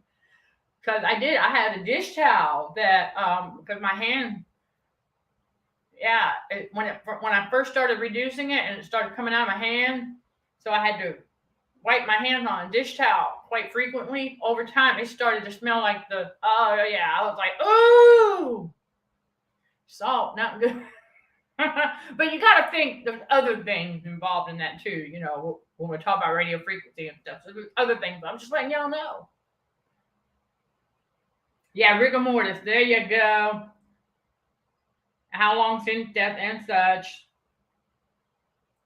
Because I had a dish towel that, because my hand, when I first started reducing it and it started coming out of my hand, so I had to wipe my hands on a dish towel quite frequently. Over time, it started to smell like I was like, ooh, salt, not good. But you got to think there's other things involved in that too, when we talk about radio frequency and stuff. So there's other things, but I'm just letting y'all know. Yeah, rigor mortis. There you go. How long since death and such.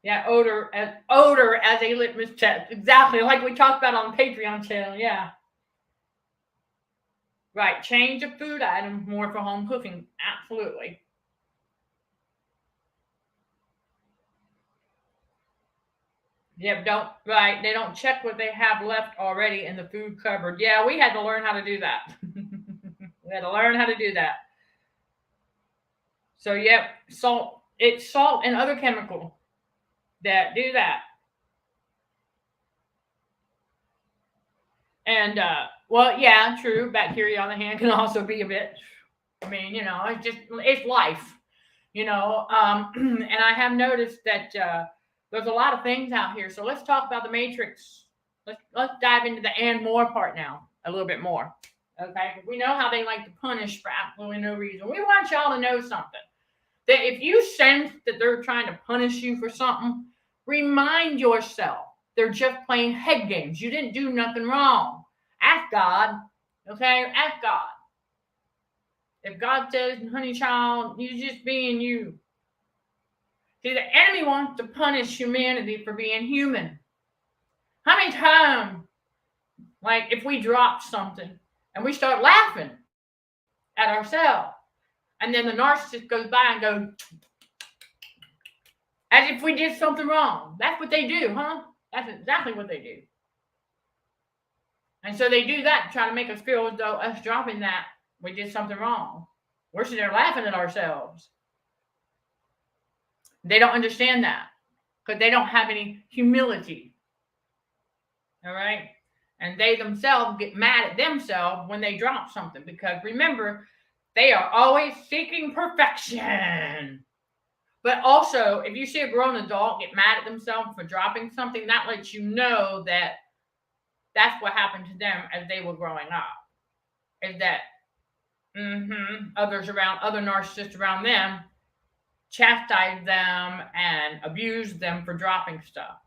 Yeah, odor as a litmus test. Exactly, like we talked about on the Patreon channel. Yeah. Right. Change of food items more for home cooking. Absolutely. Yep, they don't check what they have left already in the food cupboard. Yeah, we had to learn how to do that. We had to learn how to do that. So, yep, salt. It's salt and other chemicals that do that. And, well, yeah, true. Bacteria on the hand can also be a bit, it's life, and I have noticed that there's a lot of things out here. So let's talk about the matrix. Let's dive into the and more part now a little bit more. Okay, we know how they like to punish for absolutely no reason. We want y'all to know something. That if you sense that they're trying to punish you for something, remind yourself They're just playing head games. You didn't do nothing wrong. Ask God. Okay? Ask God. If God says, honey child, you just being you. See, the enemy wants to punish humanity for being human. How many times, like if we drop something and we start laughing at ourselves, and then the narcissist goes by and goes, as if we did something wrong. That's what they do, huh? That's exactly what they do. And so they do that to try to make us feel as though us dropping that, we did something wrong. We're sitting there laughing at ourselves. They don't understand that because they don't have any humility. All right? And they themselves get mad at themselves when they drop something because remember, they are always seeking perfection. But also, if you see a grown adult get mad at themselves for dropping something, that lets you know that that's what happened to them as they were growing up. Is that others around, other narcissists around them, chastise them and abuse them for dropping stuff.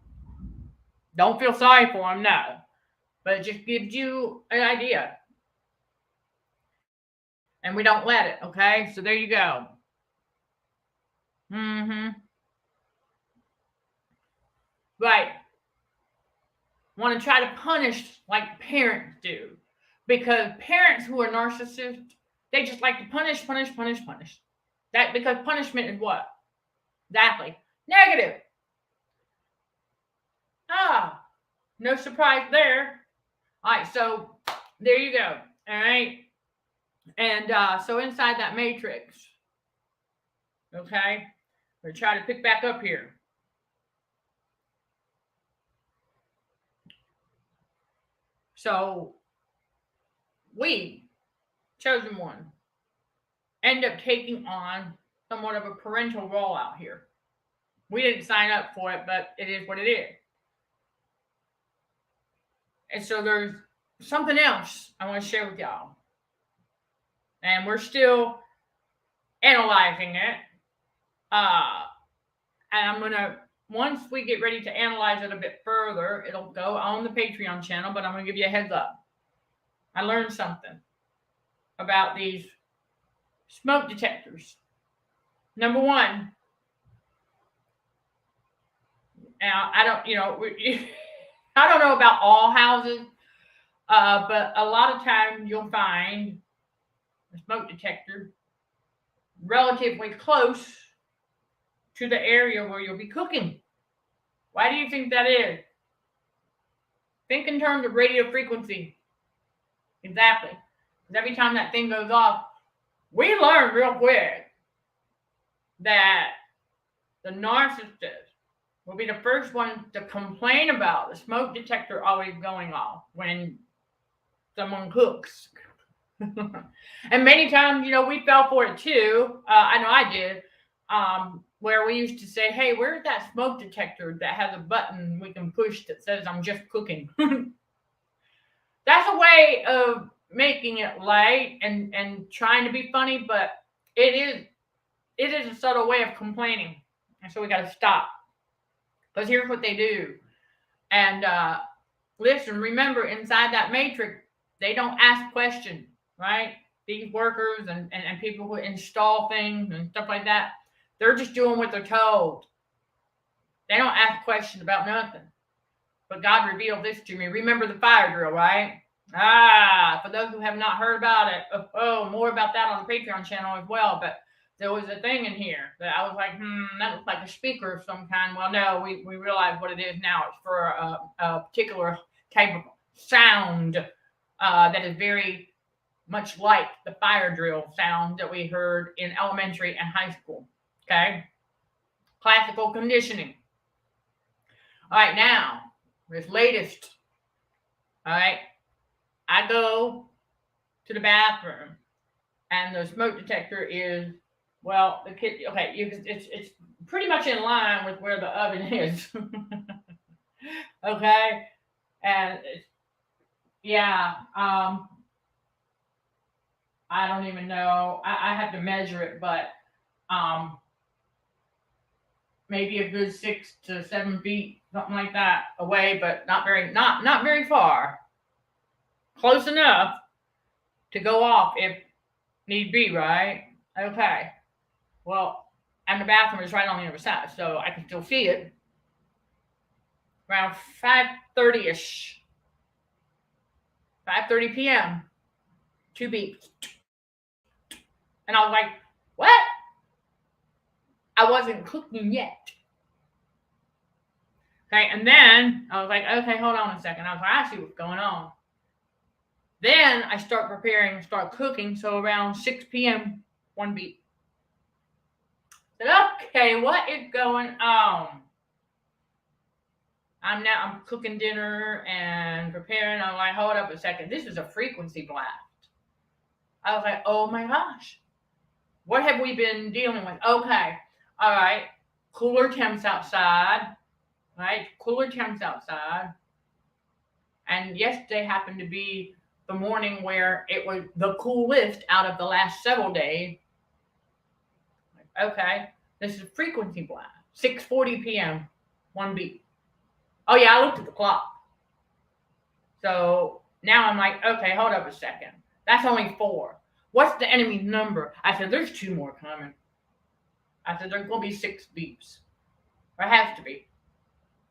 Don't feel sorry for them, no. But it just gives you an idea. And we don't let it, okay? So there you go. Right. Want to try to punish like parents do. Because parents who are narcissists, they just like to punish. That because punishment is what? Exactly. Negative. No surprise there. All right, so there you go. All right. And so inside that matrix, okay, we're trying to pick back up here. So we, chosen one, end up taking on somewhat of a parental role out here. We didn't sign up for it, but it is what it is. And so there's something else I want to share with y'all. And we're still analyzing it. And I'm going to, once we get ready to analyze it a bit further, it'll go on the Patreon channel, but I'm going to give you a heads up. I learned something about these smoke detectors. Number one, now I don't know about all houses, but a lot of times you'll find a smoke detector relatively close to the area where you'll be cooking. Why do you think that is? Think in terms of radio frequency. Exactly. Because every time that thing goes off, we learn real quick that the narcissist will be the first one to complain about the smoke detector always going off when someone cooks. And many times, we fell for it too. I know I did. Where we used to say, hey, where's that smoke detector that has a button we can push that says I'm just cooking? That's a way of making it light and trying to be funny, but it is a subtle way of complaining. And so we got to stop. Because here's what they do. And listen, remember, inside that matrix, they don't ask questions, right? These workers and people who install things and stuff like that, they're just doing what they're told. They don't ask questions about nothing. But God revealed this to me. Remember the fire drill, right? For those who have not heard about it, more about that on the Patreon channel as well. But there was a thing in here that I was like, that looks like a speaker of some kind. Well, no, we realize what it is now. It's for a particular type of sound that is very much like the fire drill sound that we heard in elementary and high school. Okay? Classical conditioning. All right, now, this latest. All right, I go to the bathroom, and the smoke detector is, well, the kid. Okay, it's pretty much in line with where the oven is. Okay, and I don't even know. I have to measure it, but maybe a good 6 to 7 feet, something like that, away, but not very far. Close enough to go off if need be, right? Okay. Well, and the bathroom is right on the other side, so I can still see it. Around 5:30ish, 5:30 p.m. 2 beeps, and I was like, "What?" I wasn't cooking yet. Okay, and then I was like, "Okay, hold on a second." I was like, "I see what's going on." Then I start preparing, start cooking. So around 6 p.m., 1 beep. I said, "Okay, what is going on?" I'm cooking dinner and preparing. I'm like, hold up a second. This is a frequency blast. I was like, oh my gosh. What have we been dealing with? Okay. All right. Cooler temps outside. Right? Cooler temps outside. And yesterday happened to be the morning where it was the coolest out of the last several days. Okay. This is a frequency blast. 6:40 p.m. 1 beep. Oh yeah, I looked at the clock. So now I'm like, okay, hold up a second. That's only 4. What's the enemy's number? I said, there's 2 more coming. I said, there's going to be 6 beeps. Or it has to be.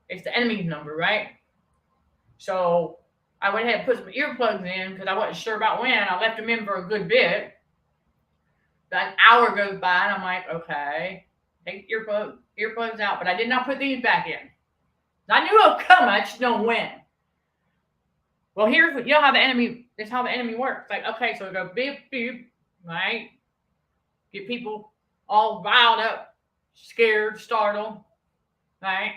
It's the enemy's number, right? So I went ahead and put some earplugs in because I wasn't sure about when. I left them in for a good bit. An hour goes by and I'm like, okay, take earplugs out. But I did not put these back in. I knew it would come, I just know when. Well, here's what, you know how the enemy, it's how the enemy works. Like, okay, so we go beep, beep, right? Get people all riled up, scared, startled, right?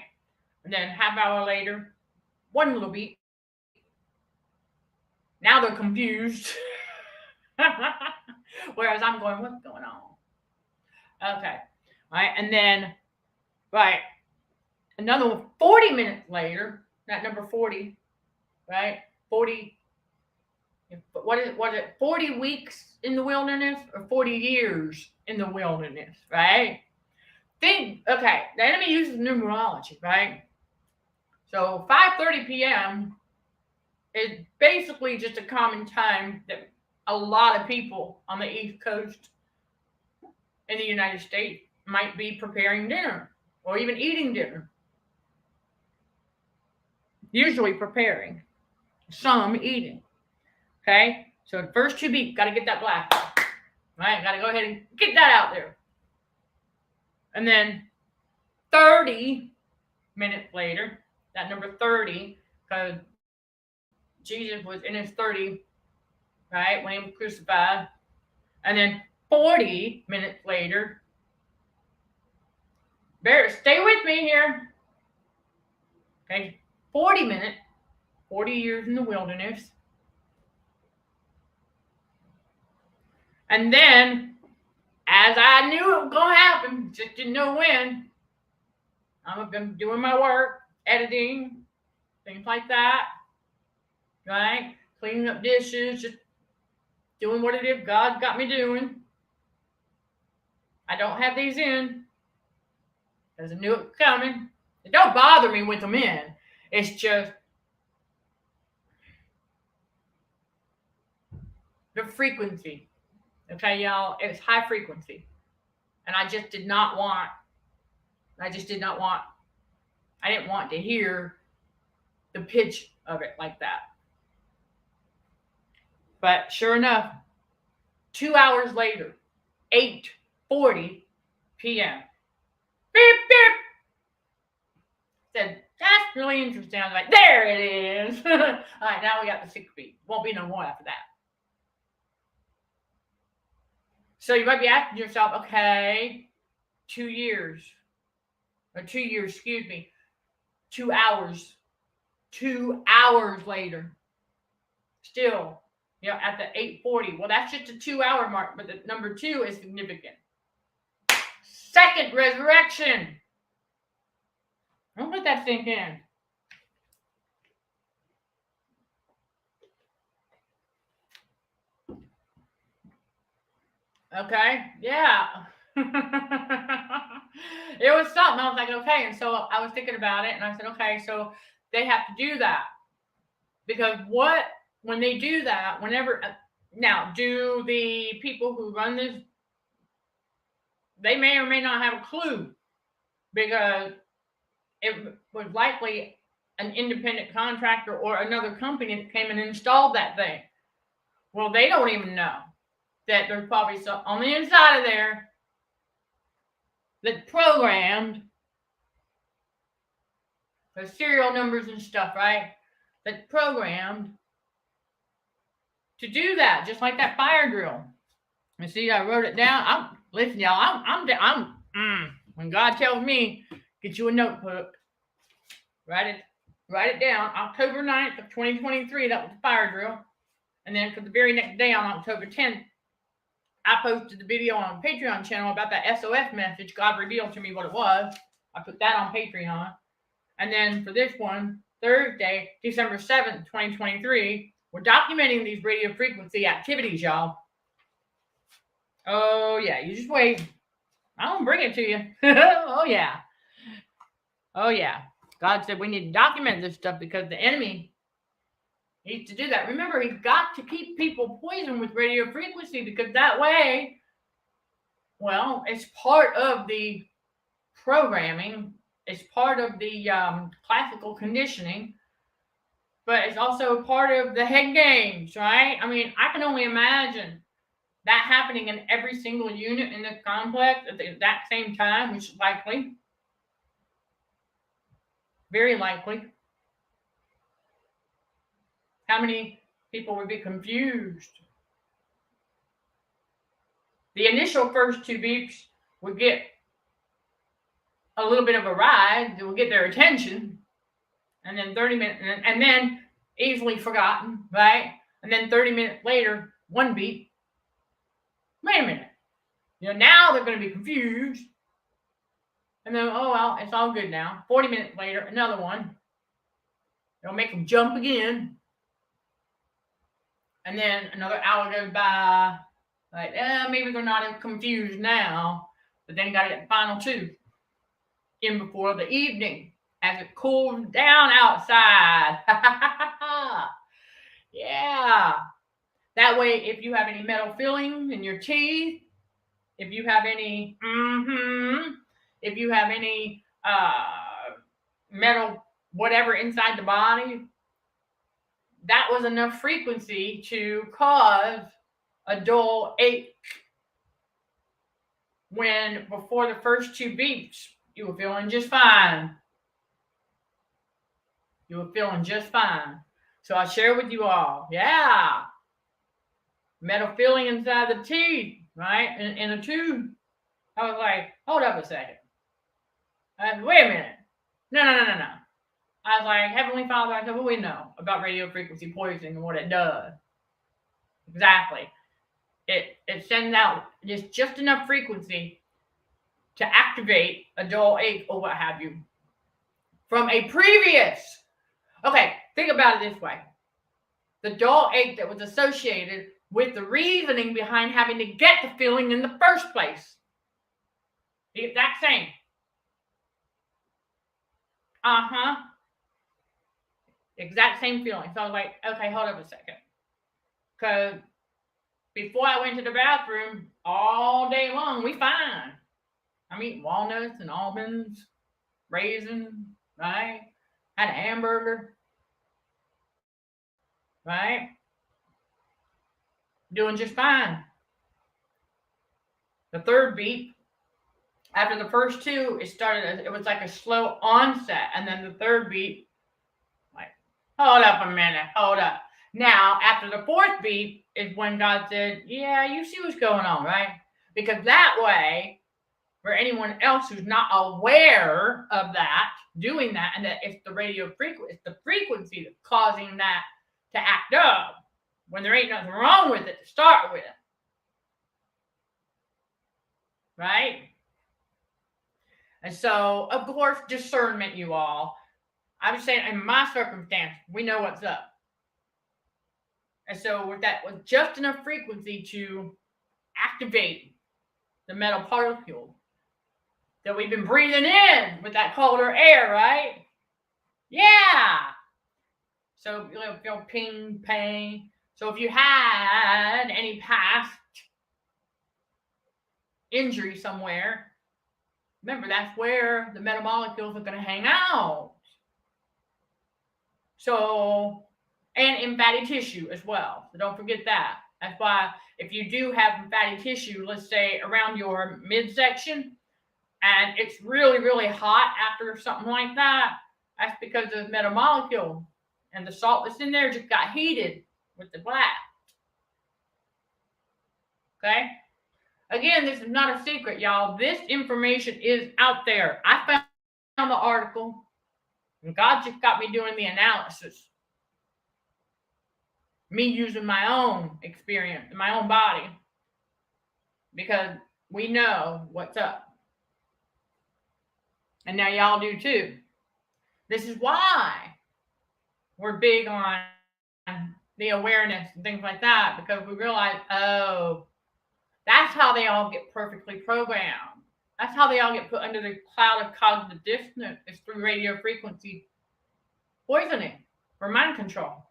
And then half hour later, 1 little beep. Now they're confused. Whereas I'm going, what's going on? Okay, right? And then, right, another 40 minutes later, that number 40, right? 40, what is it? 40 weeks in the wilderness or 40 years in the wilderness, right? Okay, the enemy uses numerology, right? So 5:30 p.m. is basically just a common time that a lot of people on the East Coast in the United States might be preparing dinner or even eating dinner. Usually preparing, some eating. Okay, so the first 2 beats, got to get that black, right? Got to go ahead and get that out there. And then 30 minutes later, that number 30, because Jesus was in his 30, right, when he was crucified. And then 40 minutes later, stay with me here. Okay, 40 minutes, 40 years in the wilderness. And then, as I knew it was going to happen, just didn't know when, I've been doing my work, editing, things like that, right? Cleaning up dishes, just doing what it is God got me doing. I don't have these in because I knew it was coming. It don't bother me with them in. It's just the frequency. Okay, y'all, it's high frequency. And I didn't want to hear the pitch of it like that. But sure enough, 2 hours later, 8:40 p.m. Beep, beep. Said, that's really interesting. I was like, there it is. All right, now we got the 6 beat. Won't be no more after that. So you might be asking yourself, okay, 2 years. 2 hours. 2 hours later. Still, at the 8:40. Well, that's just a 2 hour mark, but the number 2 is significant. Second resurrection. Don't let that sink in. Okay, yeah. It was something. I was like, okay. And so I was thinking about it, and I said, okay, so they have to do that. Because when they do that, now, do the people who run this, they may or may not have a clue, because it was likely an independent contractor or another company that came and installed that thing. Well, they don't even know that there's probably some on the inside of there that programmed the serial numbers and stuff, right? That's programmed to do that, just like that fire drill. And see, I wrote it down. Listen, y'all. When God tells me, get you a notebook, write it down. October 9th of 2023, that was the fire drill. And then for the very next day, on October 10th, I posted the video on the Patreon channel about that SOS message. God revealed to me what it was. I put that on Patreon. And then for this one, Thursday, December 7th, 2023, we're documenting these radio frequency activities, y'all. Oh, yeah. You just wait. I'm going to bring it to you. Oh, yeah. Oh, yeah. God said we need to document this stuff because the enemy needs to do that. Remember, he's got to keep people poisoned with radio frequency, because that way, well, it's part of the programming. It's part of the classical conditioning, but it's also part of the head games, right? I mean, I can only imagine that happening in every single unit in this complex at the exact same time, which is likely. Very likely. How many people would be confused? The initial first two beeps would get a little bit of a ride. It will get their attention. And then 30 minutes, and then easily forgotten, right? And then 30 minutes later, one beep. Wait a minute. Now they're going to be confused. And then, oh, well, it's all good now. 40 minutes later, another one. It'll make them jump again. And then another hour goes by. Like, maybe they're not as confused now. But then you got to get the final two in before the evening as it cools down outside. Yeah. That way, if you have any metal fillings in your teeth, if you have any, if you have any metal whatever inside the body, that was enough frequency to cause a dull ache. When before the first two beeps, you were feeling just fine. You were feeling just fine. So I share with you all, yeah. Metal filling inside the teeth, right? In a tube. I was like, hold up a second. Wait a minute. No. I was like, Heavenly Father, I said, what do we know about radio frequency poisoning and what it does? Exactly. It sends out just enough frequency to activate a dull ache or what have you from a previous. Okay, think about it this way. The dull ache that was associated with the reasoning behind having to get the feeling in the first place. The exact same. Exact same feeling. So I was like, okay, hold up a second. Because before I went to the bathroom, all day long, we fine. I'm eating walnuts and almonds, raisins, right? Had a hamburger, right? Doing just fine. The third beep, after the first two, it was like a slow onset. And then the third beep, like, hold up a minute, hold up. Now, after the fourth beep is when God said, yeah, you see what's going on, right? Because that way, for anyone else who's not aware of that, doing that, and that it's the the frequency that's causing that to act up when there ain't nothing wrong with it to start with. Right? And so, of course, discernment, you all. I'm just saying, in my circumstance, we know what's up. And so with just enough frequency to activate the metal particle, that we've been breathing in with that colder air, right? Yeah. So you'll feel pain. So if you had any past injury somewhere, remember that's where the metamolecules are going to hang out. So, and in fatty tissue as well. So don't forget that. That's why if you do have fatty tissue, let's say around your midsection, and it's really, really hot after something like that, that's because the metamolecule and the salt that's in there just got heated with the blast. Okay? Again, this is not a secret, y'all. This information is out there. I found the article, and God just got me doing the analysis. Me using my own experience in my own body, because we know what's up. And now y'all do too. This is why we're big on the awareness and things like that, because we realize, oh, that's how they all get perfectly programmed. That's how they all get put under the cloud of cognitive dissonance, is through radio frequency poisoning for mind control.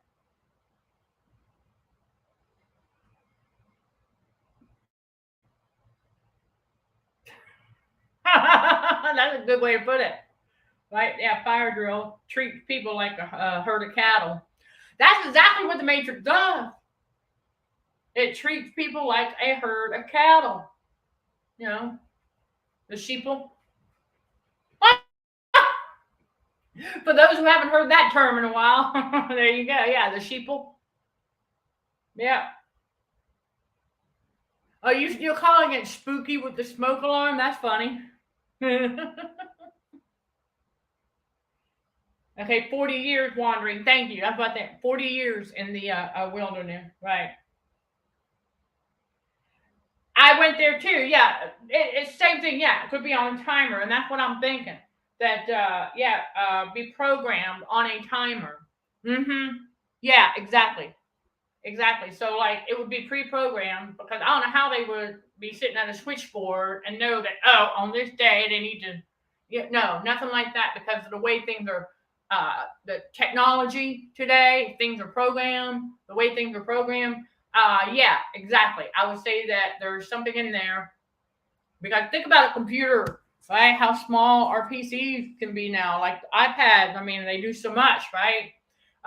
That's a good way to put it. Right? Yeah, fire drill treats people like a herd of cattle. That's exactly what the Matrix does. It treats people like a herd of cattle. You know, the sheeple. For those who haven't heard that term in a while, there you go. Yeah, the sheeple. Yeah. Oh, you're calling it spooky with the smoke alarm? That's funny. Okay, 40 years wandering. Thank you. That's about that. 40 years in the wilderness. Right. I went there too. Yeah. It's same thing. Yeah. It could be on a timer. And that's what I'm thinking. That, be programmed on a timer. Mm-hmm. Yeah, exactly. Exactly. So, like, it would be pre-programmed, because I don't know how they would be sitting at a switchboard and know that, oh, on this day they need to. Yeah, no, nothing like that, because of the way things are. The technology today, things are programmed. The way things are programmed. Yeah, exactly. I would say that there's something in there, because think about a computer. Right? How small our PCs can be now, like iPads. I mean, they do so much, right?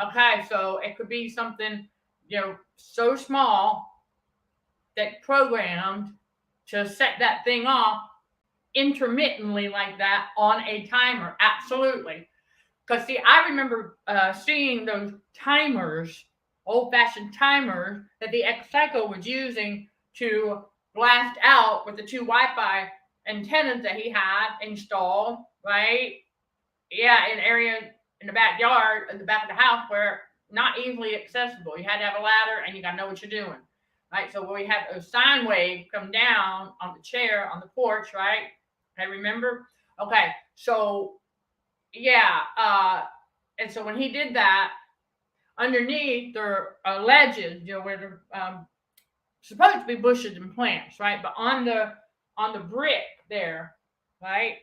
Okay, so it could be something, so small that programmed to set that thing off intermittently like that on a timer. Absolutely. Because, see, I remember seeing those timers, old-fashioned timers, that the ex-psycho was using to blast out with the 2 Wi-Fi antennas that he had installed, right? Yeah, in areas in the backyard, in the back of the house, where not easily accessible. You had to have a ladder, and you got to know what you're doing, right? So we had a sine wave come down on the chair on the porch, right? I remember. Okay, so yeah, and so when he did that, underneath there are ledges, where they're supposed to be bushes and plants, right? But on the brick there, right,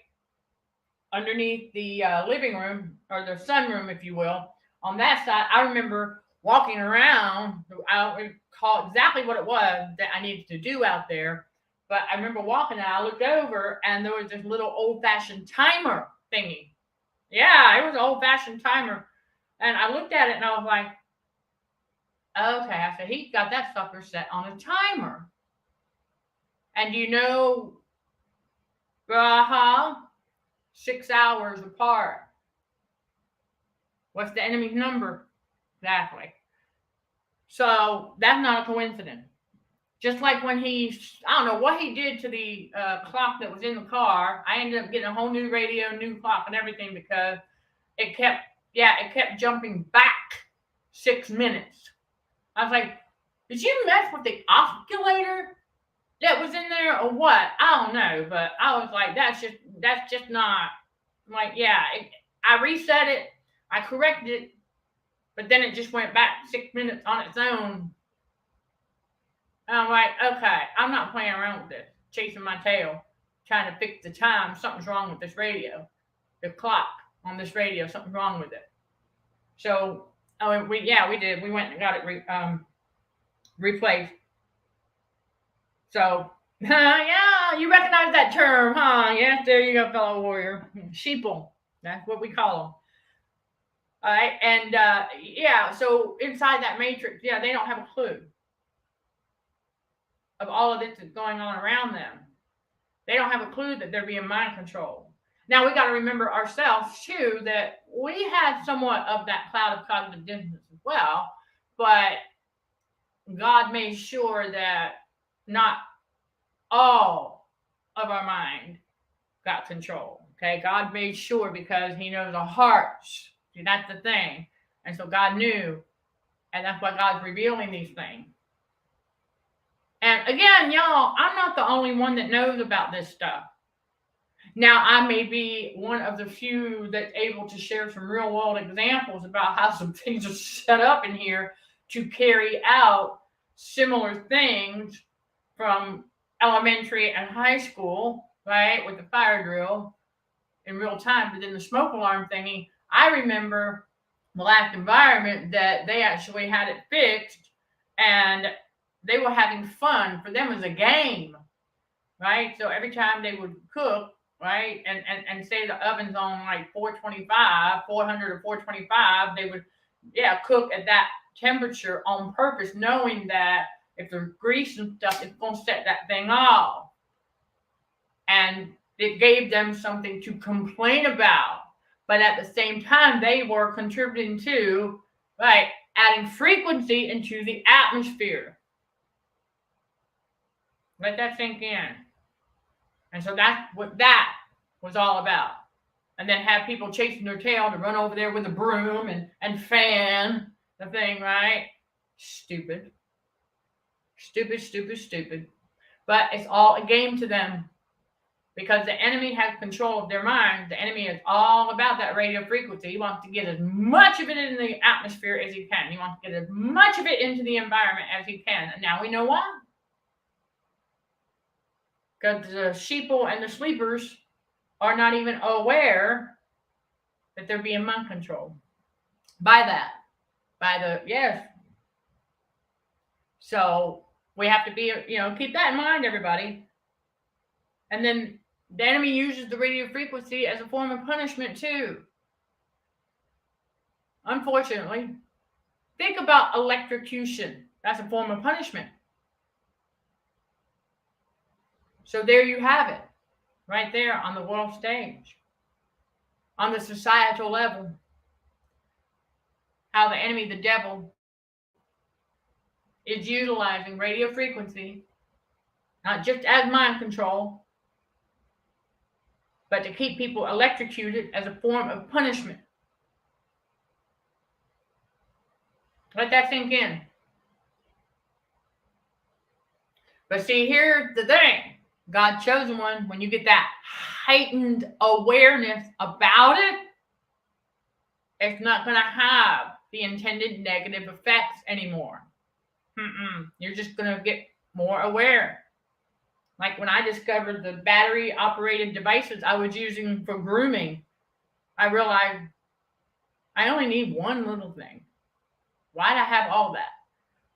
underneath the living room, or the sunroom, if you will, on that side, I remember walking around. I don't recall exactly what it was that I needed to do out there, but I remember walking and I looked over, and there was this little old-fashioned timer thingy. Yeah, it was an old-fashioned timer. And I looked at it and I was like, okay. I said, he got that sucker set on a timer. And 6 hours apart. What's the enemy's number? Exactly. So that's not a coincidence. Just like when I don't know what he did to the clock that was in the car. I ended up getting a whole new radio, new clock, and everything, because it kept jumping back 6 minutes. I was like, did you mess with the oscillator that was in there, or what? I don't know, but I was like, that's just not. I'm like, yeah, I reset it, I corrected it, but then it just went back 6 minutes on its own. And I'm like, okay, I'm not playing around with this, chasing my tail, trying to fix the time. Something's wrong with this radio. The clock on this radio, something's wrong with it. So, we did. We went and got it replaced. So, yeah, you recognize that term, huh? Yes, there you go, fellow warrior. Sheeple. That's what we call them. All right, and so inside that matrix, they don't have a clue of all of this that's going on around them. They don't have a clue that they're being mind controlled. Now, we got to remember ourselves, too, that we had somewhat of that cloud of cognitive dissonance as well, but God made sure that not all of our mind got control. Okay, God made sure because he knows our hearts. See, that's the thing. And so God knew, and that's why God's revealing these things. And again, y'all, I'm not the only one that knows about this stuff. Now, I may be one of the few that's able to share some real world examples about how some things are set up in here to carry out similar things from elementary and high school, right, with the fire drill in real time. But then the smoke alarm thingy, I remember the last environment that they actually had it fixed and they were having fun. For them, it was a game, right? So every time they would cook, right, and say the oven's on like 400 or 425, they would, cook at that temperature on purpose, knowing that if there's grease and stuff, it's going to set that thing off. And it gave them something to complain about. But at the same time, they were contributing to, right, adding frequency into the atmosphere. Let that sink in. And so that's what that was all about. And then have people chasing their tail to run over there with a broom and fan the thing, right? Stupid. But it's all a game to them. Because the enemy has control of their mind. The enemy is all about that radio frequency. He wants to get as much of it in the atmosphere as he can. He wants to get as much of it into the environment as he can. And now we know why. Because the sheeple and the sleepers are not even aware that they're being mind controlled by that. So we have to be, keep that in mind, everybody. And then the enemy uses the radio frequency as a form of punishment too. Unfortunately. Think about electrocution. That's a form of punishment. So there you have it. Right there on the world stage. On the societal level. How the enemy, the devil, is utilizing radio frequency, not just as mind control, but to keep people electrocuted as a form of punishment. Let that sink in. But see, here's the thing. God's chosen one, when you get that heightened awareness about it, it's not going to have the intended negative effects anymore. You're just going to get more aware. Like when I discovered the battery-operated devices I was using for grooming, I realized I only need one little thing. Why'd I have all that?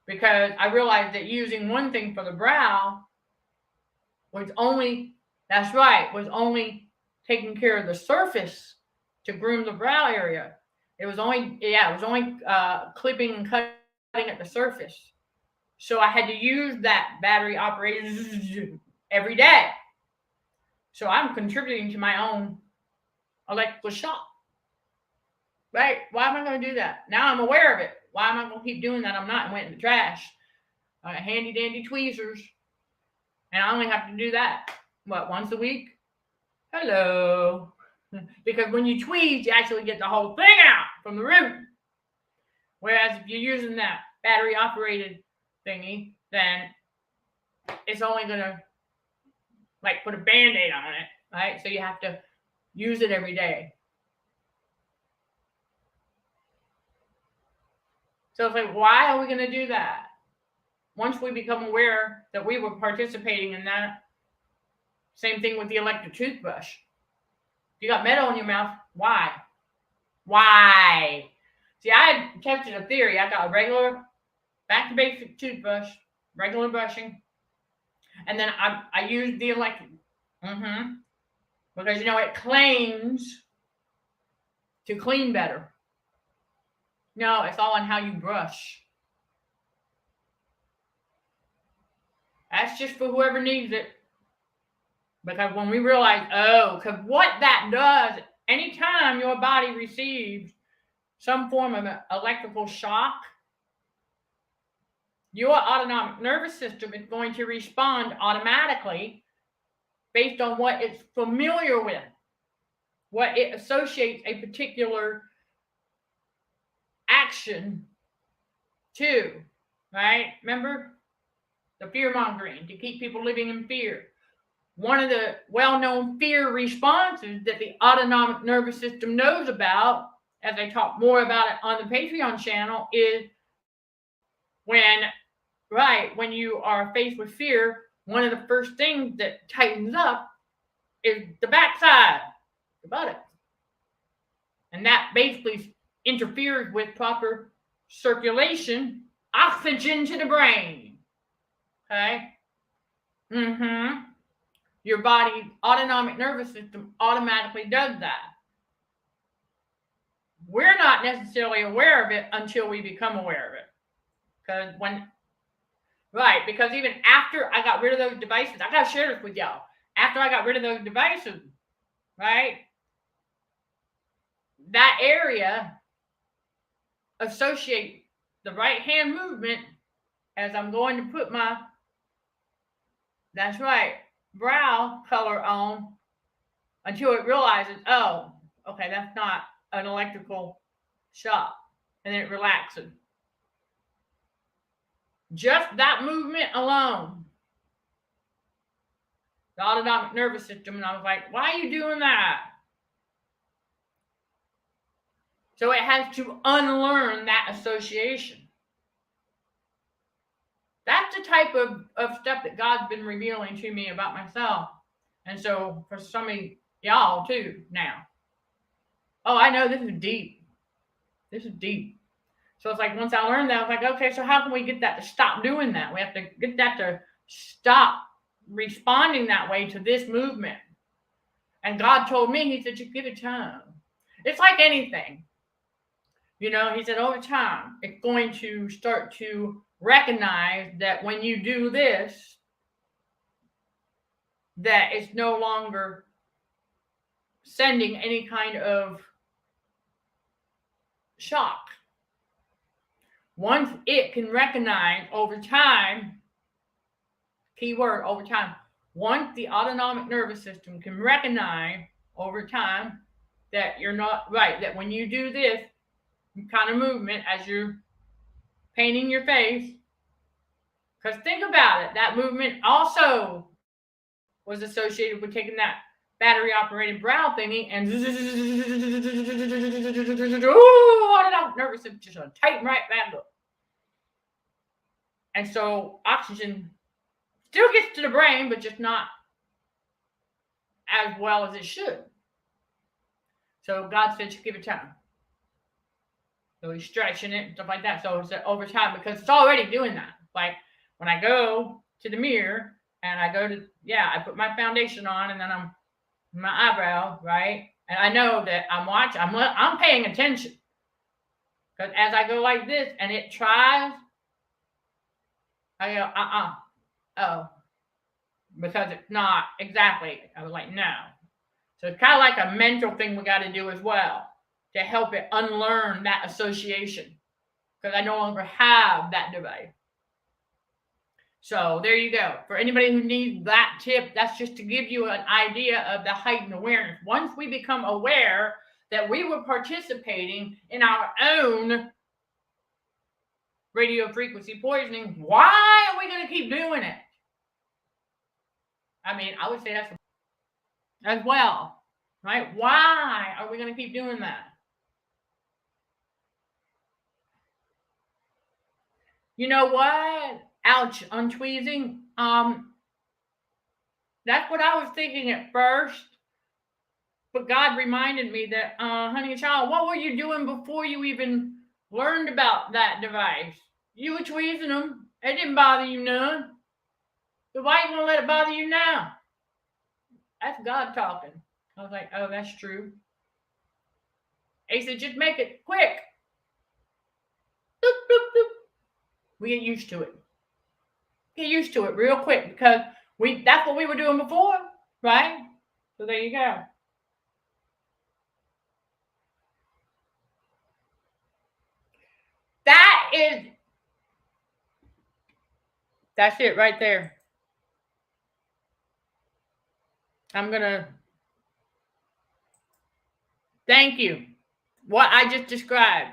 Because I realized that using one thing for the brow was only taking care of the surface to groom the brow area. It was only clipping and cutting at the surface. So I had to use that battery operated every day. So I'm contributing to my own electrical shock. Right? Why am I going to do that? Now I'm aware of it. Why am I going to keep doing that? I'm not. I went in the trash. Handy dandy tweezers. And I only have to do that, once a week? Hello. Because when you tweeze, you actually get the whole thing out from the root. Whereas if you're using that battery-operated thingy, then it's only going to, put a Band-Aid on it, right? So you have to use it every day. So it's why are we going to do that? Once we become aware that we were participating in that, Same thing with the electric toothbrush. If you got metal in your mouth, why? Why? See, I had tested a theory. I got a regular, back to basic toothbrush, regular brushing, and then I used the electric. Because, it claims to clean better. No, it's all on how you brush. That's just for whoever needs it. Because when we realize, because what that does, anytime your body receives some form of electrical shock, your autonomic nervous system is going to respond automatically based on what it's familiar with, what it associates a particular action to, right? Remember? The fear-mongering, to keep people living in fear. One of the well-known fear responses that the autonomic nervous system knows about, as I talk more about it on the Patreon channel, is when you are faced with fear, one of the first things that tightens up is the backside, the buttocks. And that basically interferes with proper circulation, oxygen to the brain. Okay? Your body's autonomic nervous system automatically does that. We're not necessarily aware of it until we become aware of it. Because even after I got rid of those devices, I got to share this with y'all. After I got rid of those devices, right? That area associate the right hand movement as I'm going to put my, that's right, brow color on until it realizes, oh, okay, that's not an electrical shock. And then it relaxes. Just that movement alone. The autonomic nervous system. And I was like, why are you doing that? So it has to unlearn that association. That's the type of stuff that God's been revealing to me about myself. And so for some of y'all too now. Oh, I know this is deep. This is deep. So it's like once I learned that, I was like, okay, so how can we get that to stop doing that? We have to get that to stop responding that way to this movement. And God told me, he said, you give it time. It's like anything. He said, over time, it's going to start to recognize that when you do this, that it's no longer sending any kind of shock. Once it can recognize over time, keyword over time, once the autonomic nervous system can recognize over time that you're not right, that when you do this kind of movement as you're painting your face, because think about it, that movement also was associated with taking that battery operated brow thingy and autonomic nervous system just tighten right back up. And so oxygen still gets to the brain, but just not as well as it should. So God said, just give it time. So he's stretching it and stuff like that. So it's over time because it's already doing that. Like when I go to the mirror and I go to, I put my foundation on and then I'm my eyebrow, right? And I know that I'm watching, I'm paying attention. Because as I go like this and it tries, I go, oh, because it's not exactly. I was like, no. So it's kind of like a mental thing we got to do as well to help it unlearn that association because I no longer have that device. So there you go. For anybody who needs that tip, that's just to give you an idea of the heightened awareness. Once we become aware that we were participating in our own radio frequency poisoning, why are we going to keep doing it? I mean, I would say that's as well, right? Why are we going to keep doing that? You know what? Ouch, untweezing. That's what I was thinking at first. But God reminded me that, honey child, what were you doing before you even learned about that device? You were tweezing them. It didn't bother you none. So why you gonna let it bother you now? That's God talking. I was like, oh, that's true. He said, just make it quick. Boop, boop, boop. We get used to it. Get used to it real quick because that's what we were doing before, right? So there you go. That's it right there. I'm gonna thank you. What I just described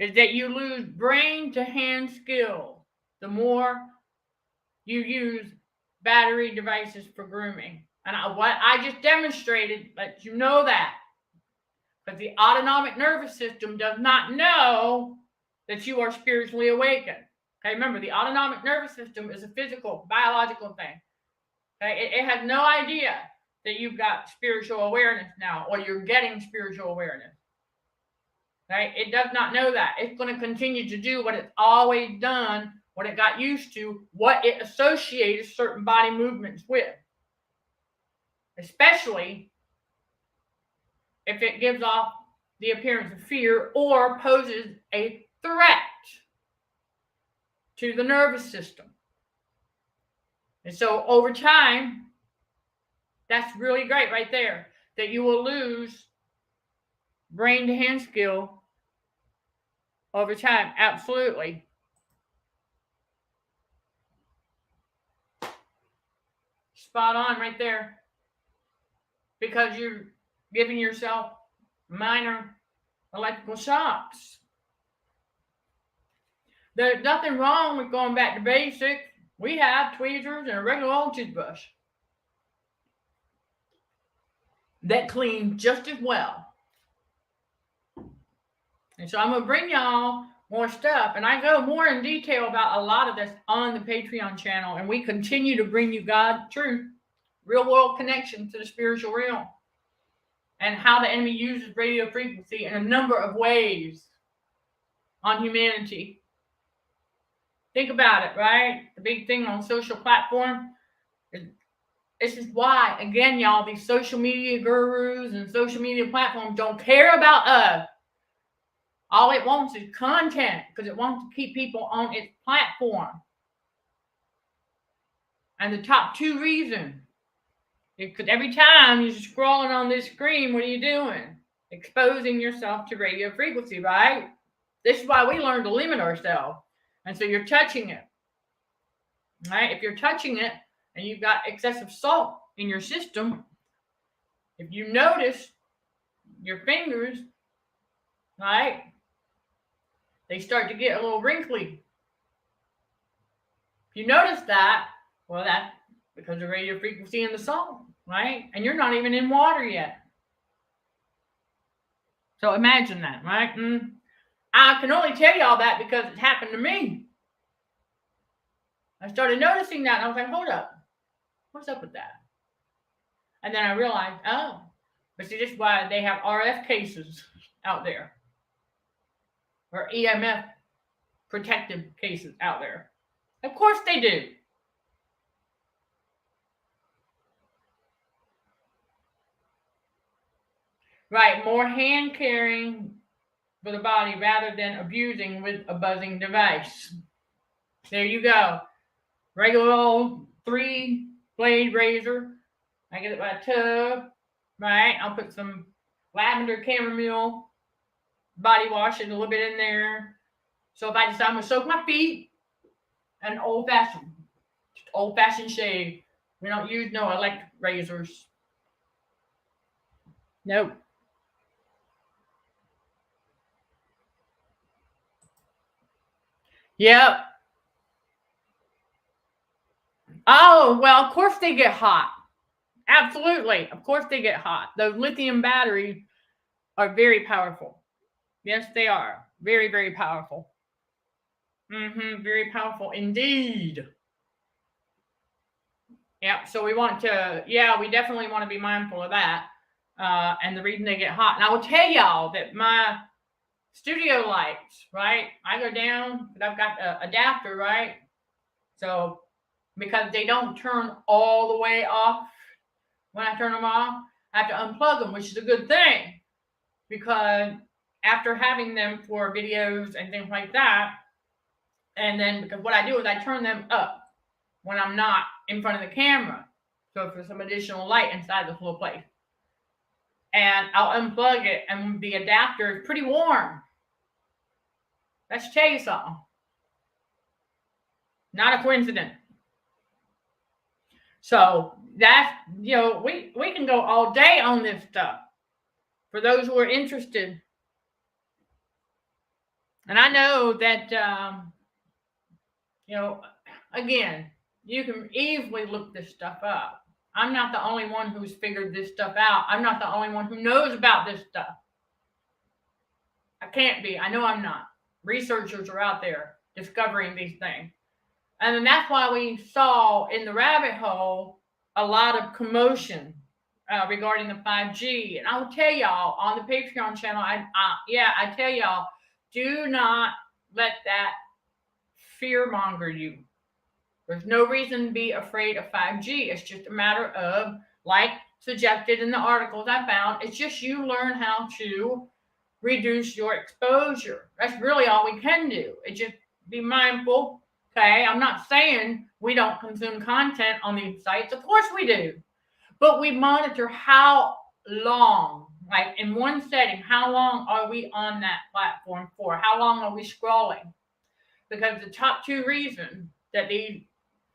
is that you lose brain to hand skill the more you use battery devices for grooming. And what I just demonstrated lets you know that. But the autonomic nervous system does not know that you are spiritually awakened. Okay, remember, the autonomic nervous system is a physical, biological thing. Okay, it has no idea that you've got spiritual awareness now, or you're getting spiritual awareness. Right? It does not know that. It's going to continue to do what it's always done, what it got used to, what it associates certain body movements with. Especially if it gives off the appearance of fear or poses a threat to the nervous system. And so over time, that's really great right there, that you will lose brain to hand skill over time. Absolutely. Spot on right there. Because you're giving yourself minor electrical shocks. There's nothing wrong with going back to basics. We have tweezers and a regular old toothbrush that clean just as well. And so I'm going to bring y'all more stuff. And I go more in detail about a lot of this on the Patreon channel. And we continue to bring you God truth, real world connection to the spiritual realm, and how the enemy uses radio frequency in a number of ways on humanity. Think about it, right? The big thing on social platform. This is why, again, y'all, these social media gurus and social media platforms don't care about us. All it wants is content because it wants to keep people on its platform. And the top two reasons, because every time you're scrolling on this screen, what are you doing? Exposing yourself to radio frequency, right? This is why we learn to limit ourselves. And so you're touching it, right? If you're touching it and you've got excessive salt in your system, if you notice your fingers, right, they start to get a little wrinkly. If you notice that, well, that's because of radio frequency and the salt, right? And you're not even in water yet. So imagine that, right? I can only tell y'all that because it happened to me. I started noticing that and I was like, hold up. What's up with that? And then I realized, oh, but see, this is why they have RF cases out there. Or EMF protective cases out there. Of course they do. Right, more hand carrying for the body rather than abusing with a buzzing device. There you go. Regular old 3-blade razor. I get it by a tub, right? I'll put some lavender chamomile body wash and a little bit in there. So if I decide I'm going to soak my feet, an old-fashioned shave. We don't use no electric razors. Nope. Yep. Oh, well, of course they get hot. Absolutely. Of course they get hot. Those lithium batteries are very powerful. Yes, they are. Very, very powerful. Very powerful indeed. Yep. So we want to, we definitely want to be mindful of that. And the reason they get hot. And I will tell y'all that my studio lights, right? I go down, but I've got an adapter, right? So because they don't turn all the way off when I turn them off, I have to unplug them, which is a good thing, because after having them for videos and things like that, and then because what I do is I turn them up when I'm not in front of the camera, so for some additional light inside this little place. And I'll unplug it, and the adapter is pretty warm. Let's tell you something. Not a coincidence. So that's, we can go all day on this stuff for those who are interested. And I know that, again, you can easily look this stuff up. I'm not the only one who's figured this stuff out. I'm not the only one who knows about this stuff. I can't be. I know I'm not. Researchers are out there discovering these things. And then that's why we saw in the rabbit hole a lot of commotion regarding the 5G. And I will tell y'all on the Patreon channel, I tell y'all, do not let that fear-monger you. There's no reason to be afraid of 5G. It's just a matter of, like suggested in the articles I found, it's just you learn how to reduce your exposure. That's really all we can do. It's just be mindful. Okay, I'm not saying we don't consume content on these sites. Of course we do. But we monitor how long, like in one setting, how long are we on that platform for? How long are we scrolling? Because the top two reasons that these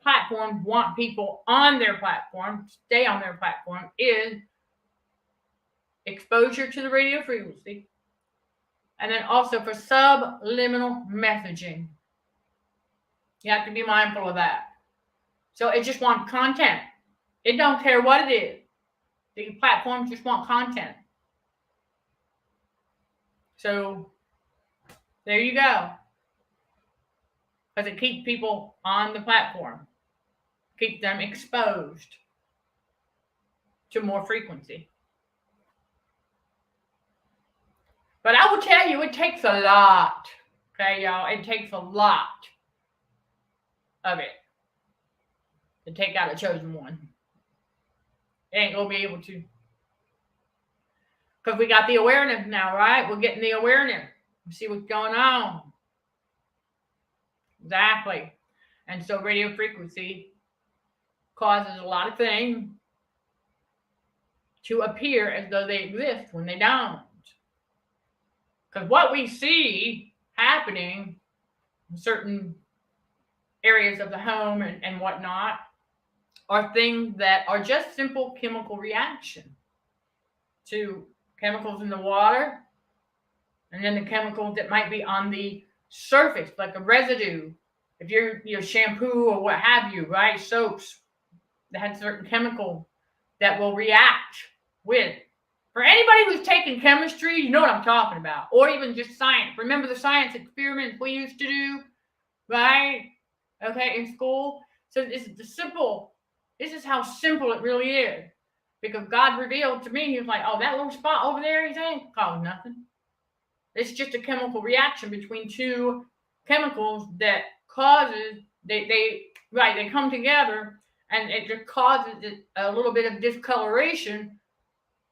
platforms want people on their platform, stay on their platform, is exposure to the radio frequency, and then also for subliminal messaging. You have to be mindful of that. So it just wants content. It don't care what it is. The platforms just want content. So there you go. Because it keeps people on the platform. Keeps them exposed to more frequency. But I will tell you, it takes a lot. Okay, y'all? It takes a lot of it to take out a chosen one. It ain't gonna be able to. Because we got the awareness now, right? We're getting the awareness. We see what's going on. Exactly. And so radio frequency causes a lot of things to appear as though they exist when they don't. Because what we see happening in certain areas of the home and whatnot are things that are just simple chemical reaction to chemicals in the water, and then the chemicals that might be on the surface, like a residue. If your shampoo or what have you, right? Soaps that had certain chemicals that will react with. For anybody who's taken chemistry, you know what I'm talking about. Or even just science. Remember the science experiments we used to do, right? Okay, in school. So this is how simple it really is. Because God revealed to me, he was like, oh, that little spot over there, he's ain't called nothing. It's just a chemical reaction between two chemicals that causes, they come together, and it just causes a little bit of discoloration,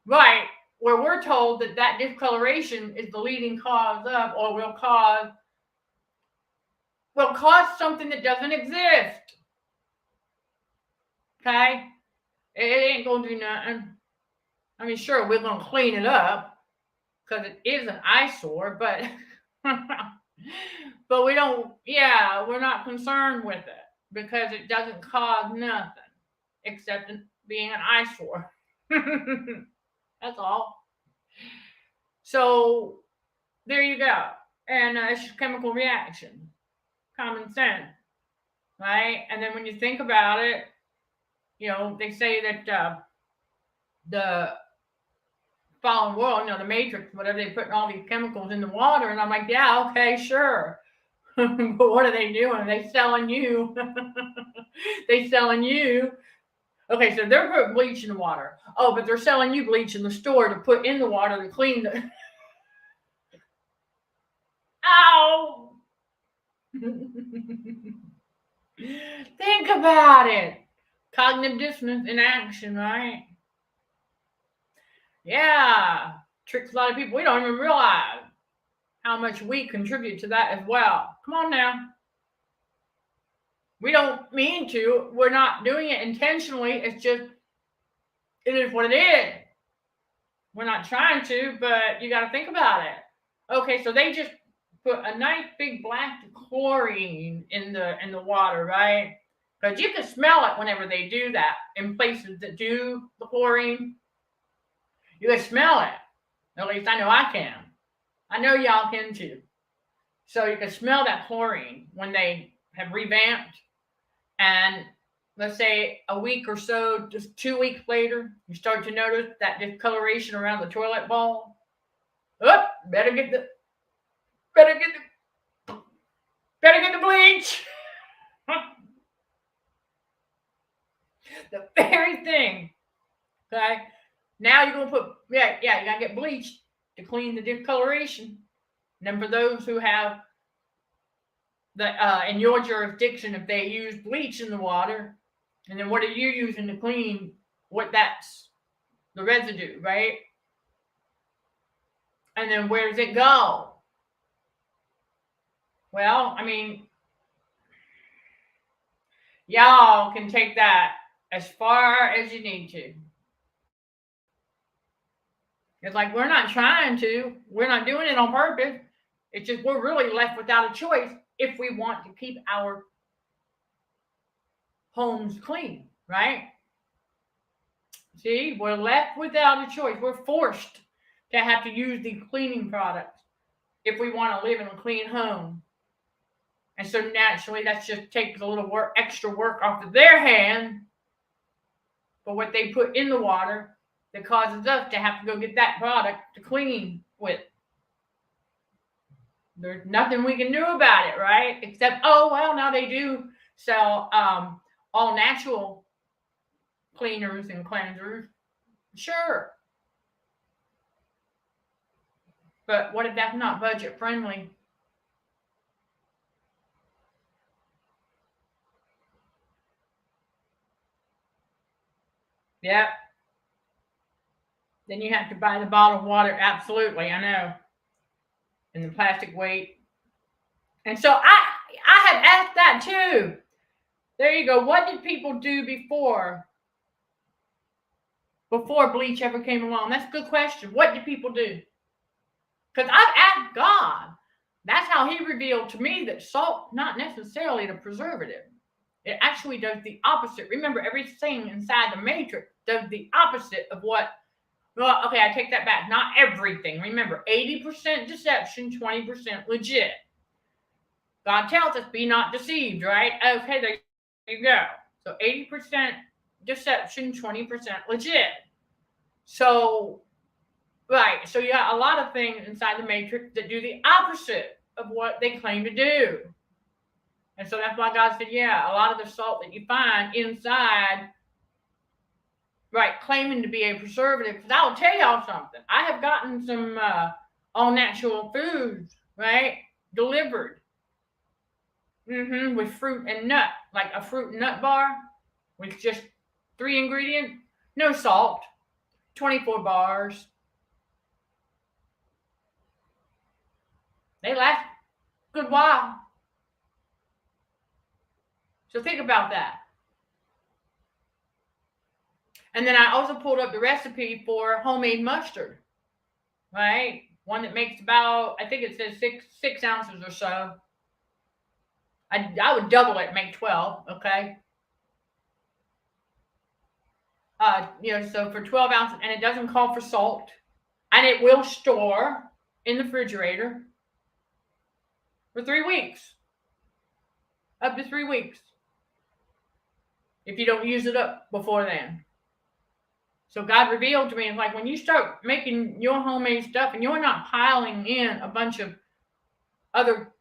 right? Where we're told that discoloration is the leading cause of, or will cause something that doesn't exist. Okay? It ain't going to do nothing. I mean, sure, we're going to clean it up because it is an eyesore, but but we're not concerned with it because it doesn't cause nothing except being an eyesore. That's all. So there you go. And it's just chemical reaction. Common sense. Right? And then when you think about it, they say that the fallen world, the Matrix, whatever, they putting all these chemicals in the water. And I'm like, yeah, okay, sure. But what are they doing? They selling you. Okay, so they're putting bleach in the water. Oh, but they're selling you bleach in the store to put in the water to clean the. Ow! Think about it. Cognitive dissonance in action, right? Yeah. Tricks a lot of people. We don't even realize how much we contribute to that as well. Come on now. We don't mean to. We're not doing it intentionally. It's just, it is what it is. We're not trying to, but you got to think about it. Okay, so they just put a nice big black chlorine in the water, right? Because you can smell it whenever they do that in places that do the chlorine. You can smell it. At least I know I can. I know y'all can too. So you can smell that chlorine when they have revamped. And let's say a week or so, just 2 weeks later, you start to notice that discoloration around the toilet bowl. Oh, better get the bleach. The very thing. Okay. Now you're gonna put you gotta get bleach to clean the discoloration. And then for those who have the in your jurisdiction, if they use bleach in the water, and then what are you using to clean what that's the residue, right? And then where does it go? Well, I mean, y'all can take that as far as you need to. It's like we're not trying to. We're not doing it on purpose. It's just we're really left without a choice if we want to keep our homes clean, right? See, we're left without a choice. We're forced to have to use these cleaning products if we want to live in a clean home. And so naturally, that just takes a little extra work off of their hand for what they put in the water that causes us to have to go get that product to clean with. There's nothing we can do about it, right? Except, oh, well, now they do sell all natural cleaners and cleansers. Sure. But what if that's not budget friendly? Yep. Then you have to buy the bottled water. Absolutely, I know. And the plastic weight. And so I have asked that too. There you go. What did people do before bleach ever came along? That's a good question. What did people do? Because I've asked God. That's how he revealed to me that salt, not necessarily the preservative. It actually does the opposite. Remember, everything inside the matrix does the opposite of what. Well, okay, I take that back. Not everything. Remember, 80% deception, 20% legit. God tells us, be not deceived, right? Okay, there you go. So 80% deception, 20% legit. So, right. So you got a lot of things inside the matrix that do the opposite of what they claim to do. And so that's why God said, yeah, a lot of the salt that you find inside, right, claiming to be a preservative. Because I will tell y'all something. I have gotten some all natural foods, right, delivered. With fruit and nut, like a fruit and nut bar with just 3 ingredients, no salt, 24 bars. They last a good while. So think about that. And then I also pulled up the recipe for homemade mustard, right? One that makes about, I think it says 6 ounces or so. I would double it, make 12, okay? So for 12 ounces, and it doesn't call for salt, and it will store in the refrigerator for 3 weeks, up to 3 weeks, if you don't use it up before then. So God revealed to me, it's like when you start making your homemade stuff and you're not piling in a bunch of other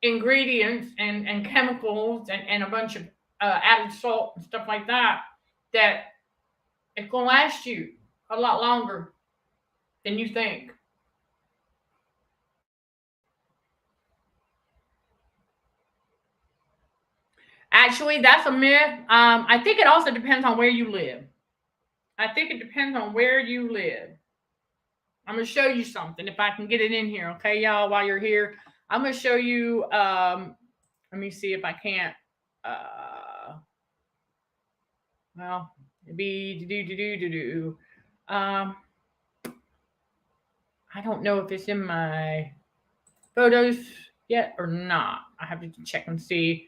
ingredients and chemicals and a bunch of added salt and stuff like that, that it's going to last you a lot longer than you think. Actually, that's a myth. I think it also depends on where you live. I think it depends on where you live. I'm going to show you something if I can get it in here. Okay, y'all, while you're here, I'm going to show you. Let me see if I can't. Well, I don't know if it's in my photos yet or not. I have to check and see.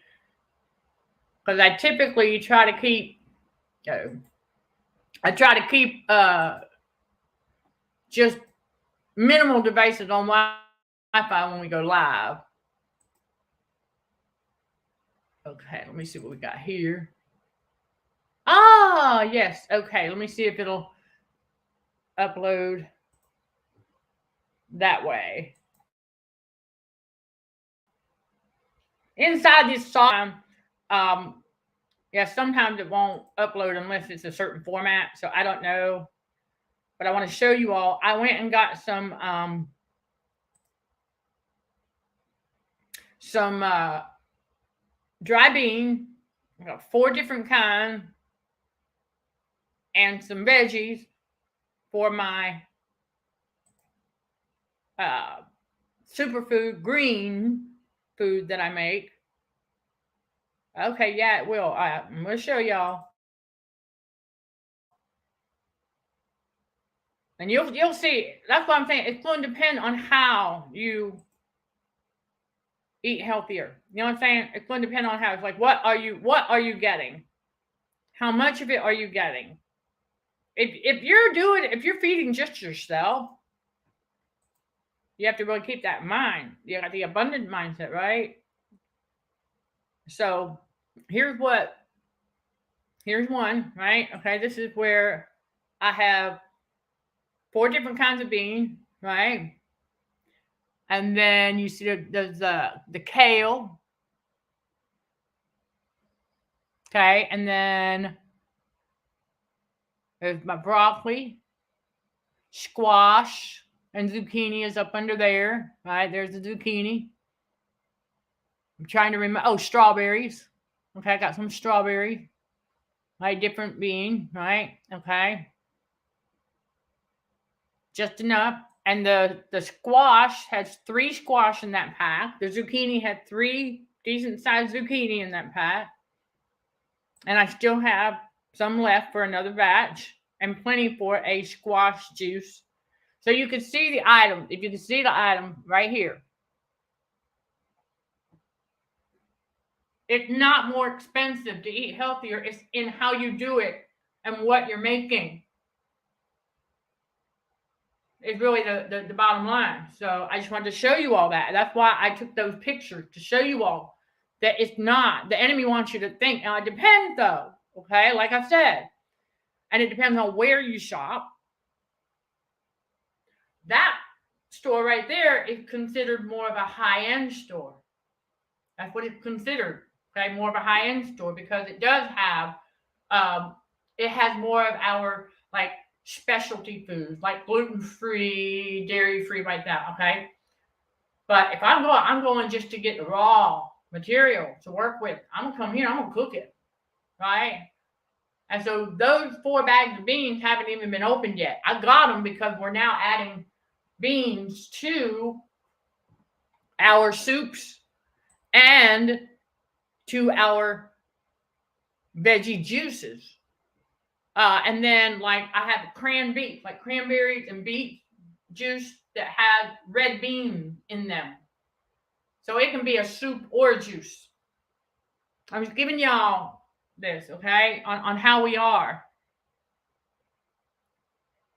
Because I typically try to keep, just minimal devices on Wi-Fi when we go live. Okay, let me see what we got here. Ah, yes. Okay, let me see if it'll upload that way. Inside this software, yeah, sometimes it won't upload unless it's a certain format. So I don't know, but I want to show you all. I went and got some dry bean. I got 4 different kinds and some veggies for my superfood green food that I make. Okay, yeah, it will. I'm going to show y'all. And you'll see. That's what I'm saying. It's going to depend on how you eat healthier. You know what I'm saying? It's going to depend on how. It's like, what are you getting? How much of it are you getting? If you're feeding just yourself, you have to really keep that in mind. You got the abundant mindset, right? So here's one, right? Okay, this is where I have 4 different kinds of beans, right? And then you see there's the kale. Okay, and then there's my broccoli, squash, and zucchini is up under there. Right, there's the zucchini. I'm trying to remember. Oh, strawberries. Okay, I got some strawberries. Right, different bean. Right, okay. Just enough. And the squash has 3 squash in that pack. The zucchini had 3 decent sized zucchini in that pack. And I still have some left for another batch and plenty for a squash juice. So you can see the item. If you can see the item right here. It's not more expensive to eat healthier. It's in how you do it and what you're making. It's really the bottom line. So I just wanted to show you all that. That's why I took those pictures, to show you all that it's not. The enemy wants you to think. Now, it depends, though. Okay, like I said. And it depends on where you shop. That store right there is considered more of a high-end store. That's what it's considered. Okay, more of a high-end store, because it does have, it has more of our like specialty foods, like gluten-free, dairy-free, like that. Okay, but if I'm going just to get the raw material to work with. I'm gonna come here. I'm gonna cook it, right? And so those 4 bags of beans haven't even been opened yet. I got them because we're now adding beans to our soups and to our veggie juices. And then like I have canned beef, like cranberries and beet juice that has red beans in them. So it can be a soup or a juice. I'm just giving y'all this, okay, on how we are.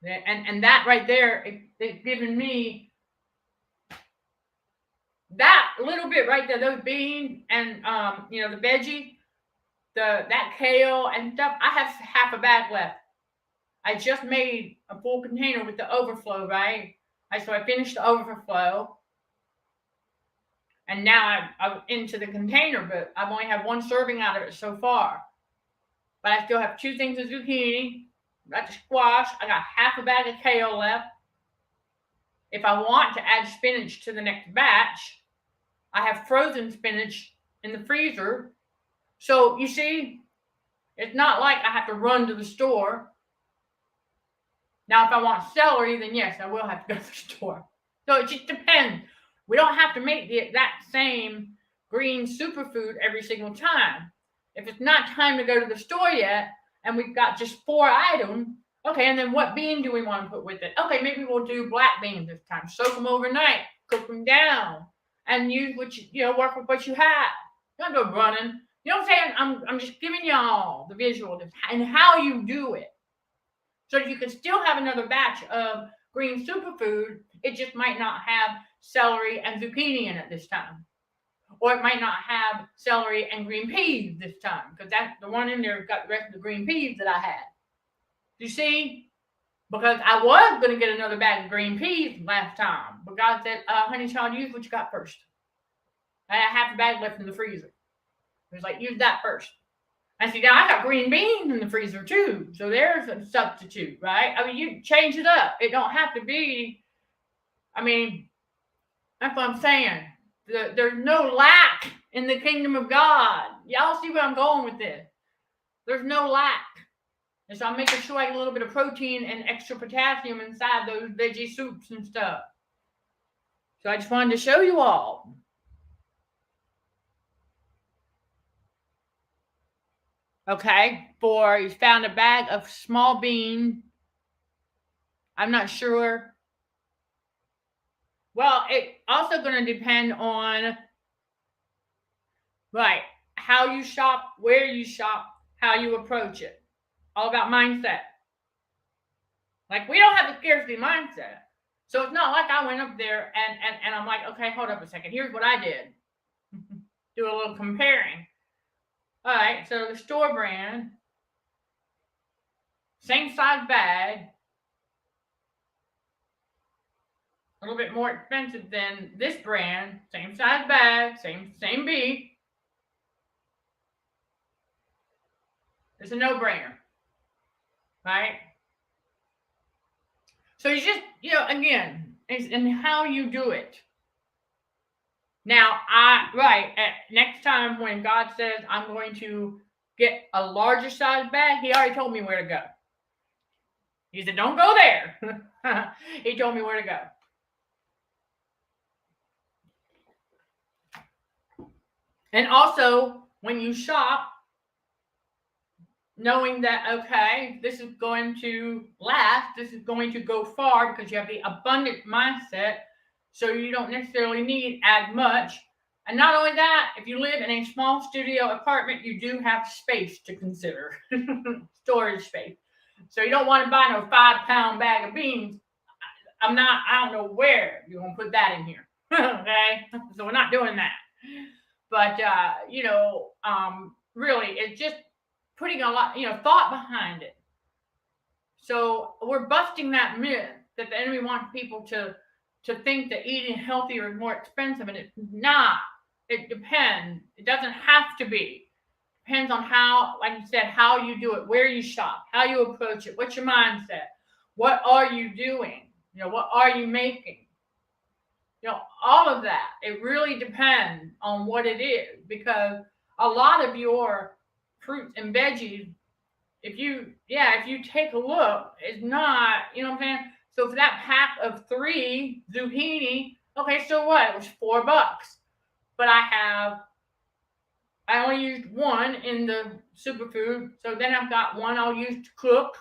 And that right there, it's giving me that little bit right there, those beans and the veggie, that kale and stuff. I have half a bag left. I just made a full container with the overflow, right? So I finished the overflow, and now I'm into the container, but I've only had 1 serving out of it so far. but I still have 2 things of zucchini. Got the squash. I got half a bag of kale left. If I want to add spinach to the next batch, I have frozen spinach in the freezer. So you see, it's not like I have to run to the store. Now, if I want celery, then yes, I will have to go to the store. So it just depends. We don't have to make the exact same green superfood every single time. If it's not time to go to the store yet, and we've got just 4 items, okay, and then what bean do we want to put with it? Okay, maybe we'll do black beans this time. Soak them overnight, cook them down, and use what work with what you have. You don't have to go running. You know what I'm saying? I'm just giving y'all the visual and how you do it. So you can still have another batch of green superfood. It just might not have celery and zucchini in it this time. Or it might not have celery and green peas this time, because that's the one in there got the rest of the green peas that I had. You see? Because I was going to get another bag of green peas last time. But God said, honey child, use what you got first. I had half a bag left in the freezer. He was like, use that first. I said, now I got green beans in the freezer too. So there's a substitute, right? I mean, you change it up. It don't have to be, that's what I'm saying. There's no lack in the kingdom of God. Y'all see where I'm going with this. There's no lack. And so I'm making sure I get a little bit of protein and extra potassium inside those veggie soups and stuff. So I just wanted to show you all. Okay, you found a bag of small bean. I'm not sure. Well, it's also going to depend on, right, how you shop, where you shop, how you approach it. All about mindset. Like, we don't have a scarcity mindset. So it's not like I went up there and I'm like, okay, hold up a second. Here's what I did. Do a little comparing. All right, so the store brand, same size bag, a little bit more expensive than this brand, same size bag, same beef. It's a no-brainer, right? So you just, again, it's in how you do it. Now, next time when God says I'm going to get a larger size bag, he already told me where to go. He said, don't go there. He told me where to go. And also, when you shop, knowing that, okay, this is going to last, this is going to go far, because you have the abundant mindset, so you don't necessarily need as much. And not only that, if you live in a small studio apartment, you do have space to consider. Storage space. So you don't want to buy no 5-pound bag of beans. I don't know where you're going to put that in here. Okay? So we're not doing that. But, really, it's just putting a lot, thought behind it. So we're busting that myth that the enemy wants people to think that eating healthier is more expensive, and it's not. It depends. It doesn't have to be. Depends on how, like you said, how you do it, where you shop, how you approach it, what's your mindset, what are you doing, what are you making, all of that. It really depends on what it is, because a lot of your fruits and veggies, if you take a look, it's not, what I'm saying? So for that pack of 3 zucchini, okay, so what? It was $4. But I only used 1 in the superfood. So then I've got 1 I'll use to cook,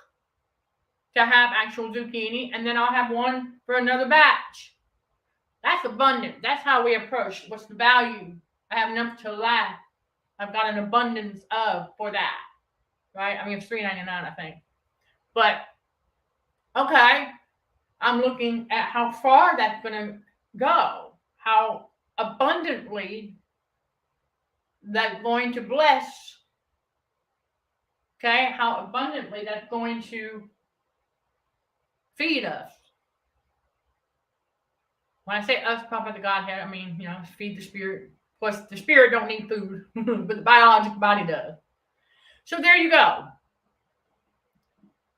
to have actual zucchini, and then I'll have 1 for another batch. That's abundant. That's how we approach. What's the value? I have enough to last. I've got an abundance for that. Right? It's $3.99, I think. But, okay, I'm looking at how far that's going to go. How abundantly that's going to bless. Okay? How abundantly that's going to feed us. When I say us, talk about the Godhead, feed the spirit. Of course, the spirit don't need food, but the biological body does. So there you go.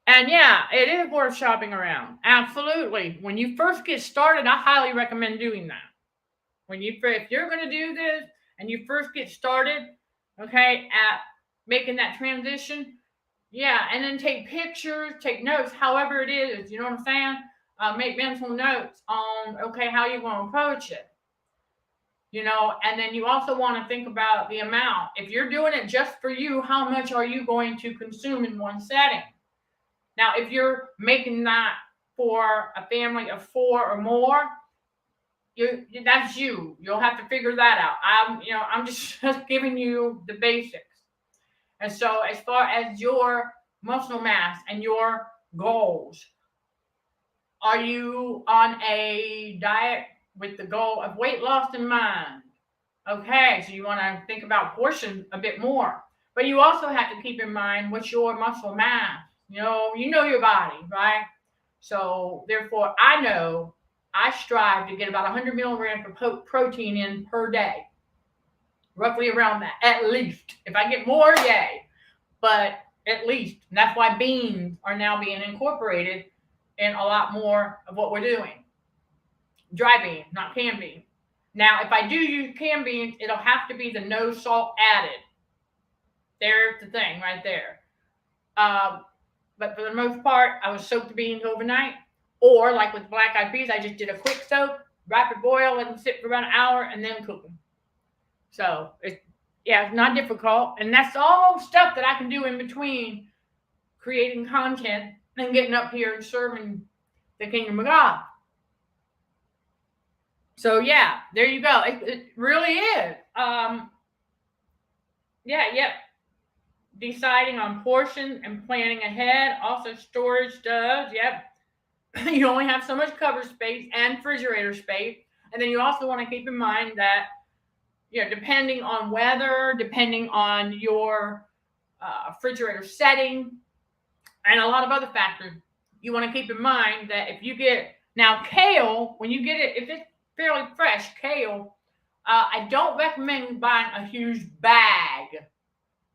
And yeah, it is worth shopping around. Absolutely. When you first get started, I highly recommend doing that. If you're going to do this and you first get started, okay, at making that transition, yeah, and then take pictures, take notes, however it is, you know what I'm saying? Make mental notes on, okay, how you want to approach it. And then you also want to think about the amount. If you're doing it just for you, how much are you going to consume in one setting? Now, if you're making that for a family of 4 or more, that's you. You'll have to figure that out. I'm just giving you the basics. And so as far as your muscle mass and your goals, are you on a diet with the goal of weight loss in mind? Okay, so you want to think about portions a bit more. But you also have to keep in mind what's your muscle mass. You know your body, right? So therefore, I strive to get about 100 milligrams of protein in per day. Roughly around that, at least. If I get more, yay. But at least. And that's why beans are now being incorporated in a lot more of what we're doing. Dry beans, not canned beans. Now, if I do use canned beans, it'll have to be the no salt added. There's the thing right there. But for the most part, I would soak the beans overnight. Or like with black eyed peas, I just did a quick soak, rapid boil, let them sit for about an hour, and then cook them. So it's not difficult. And that's all stuff that I can do in between creating content and getting up here and serving the kingdom of God. So yeah, there you go. It really is. Deciding on portion and planning ahead. Also storage does. Yep. You only have so much cover space and refrigerator space. And then you also want to keep in mind that, depending on weather, depending on your refrigerator setting, and a lot of other factors, you want to keep in mind that if you get, now kale, when you get it, if it's fairly fresh kale, I don't recommend buying a huge bag.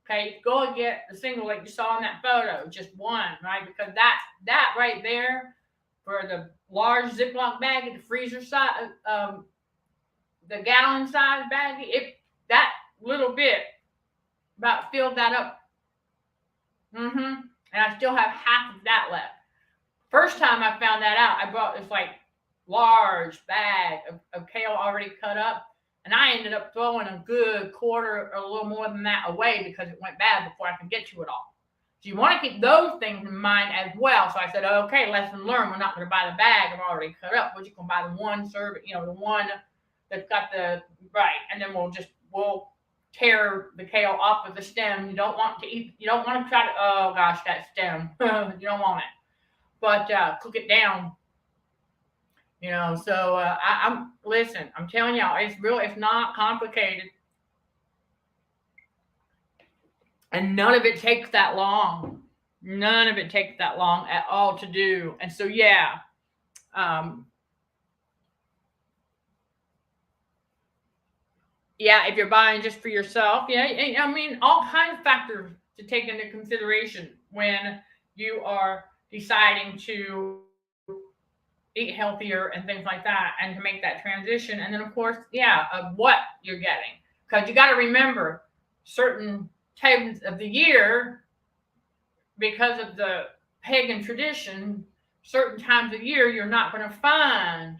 Okay, go and get the single like you saw in that photo, just one, right? Because that right there, for the large Ziploc bag at the freezer size, the gallon size bag, that little bit about filled that up. And I still have half of that left. First time I found that out, I brought this like large bag of kale already cut up. And I ended up throwing a good quarter or a little more than that away because it went bad before I could get to it all. So you want to keep those things in mind as well. So I said, okay, lesson learned. We're not going to buy the bag I've already cut up. We're just going to buy the one serving, the one that's got the, right. And then we'll tear the kale off of the stem. You don't want to try to, oh gosh, that stem. You don't want it. But cook it down. So I'm telling y'all, it's not complicated. And none of it takes that long. None of it takes that long at all to do. And so, if you're buying just for yourself, all kinds of factors to take into consideration when you are deciding to eat healthier and things like that, and to make that transition. And then of course, of what you're getting, because you got to remember certain times of the year, because of the pagan tradition, certain times of year you're not going to find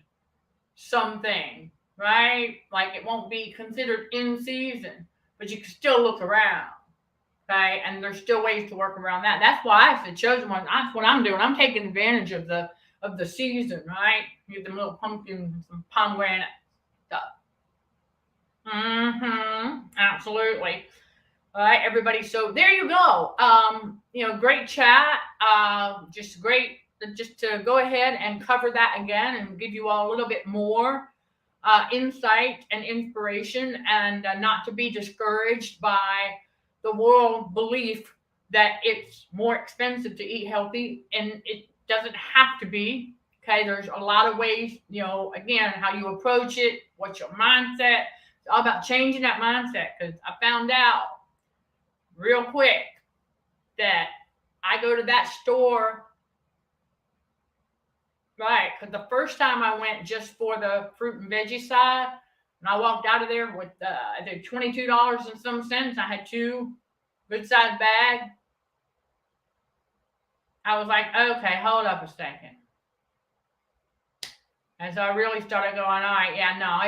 something, right? Like it won't be considered in season, but you can still look around. Okay, and there's still ways to work around that. That's why I said chosen one. That's what I'm doing. I'm taking advantage of the season, right? You get them little pumpkins, some pomegranate stuff. Absolutely. All right, everybody. So there you go. Great chat. Just great. Just to go ahead and cover that again and give you all a little bit more insight and inspiration, and not to be discouraged by the world belief that it's more expensive to eat healthy, and it doesn't have to be. Okay, there's a lot of ways, again, how you approach it, what's your mindset. It's all about changing that mindset, because I found out real quick that I go to that store, right? Because the first time I went just for the fruit and veggie side, and I walked out of there with I think $22 and some cents. I had 2 good sized bags. I was like, okay, hold up a second. And so I really started going, all right, yeah, no,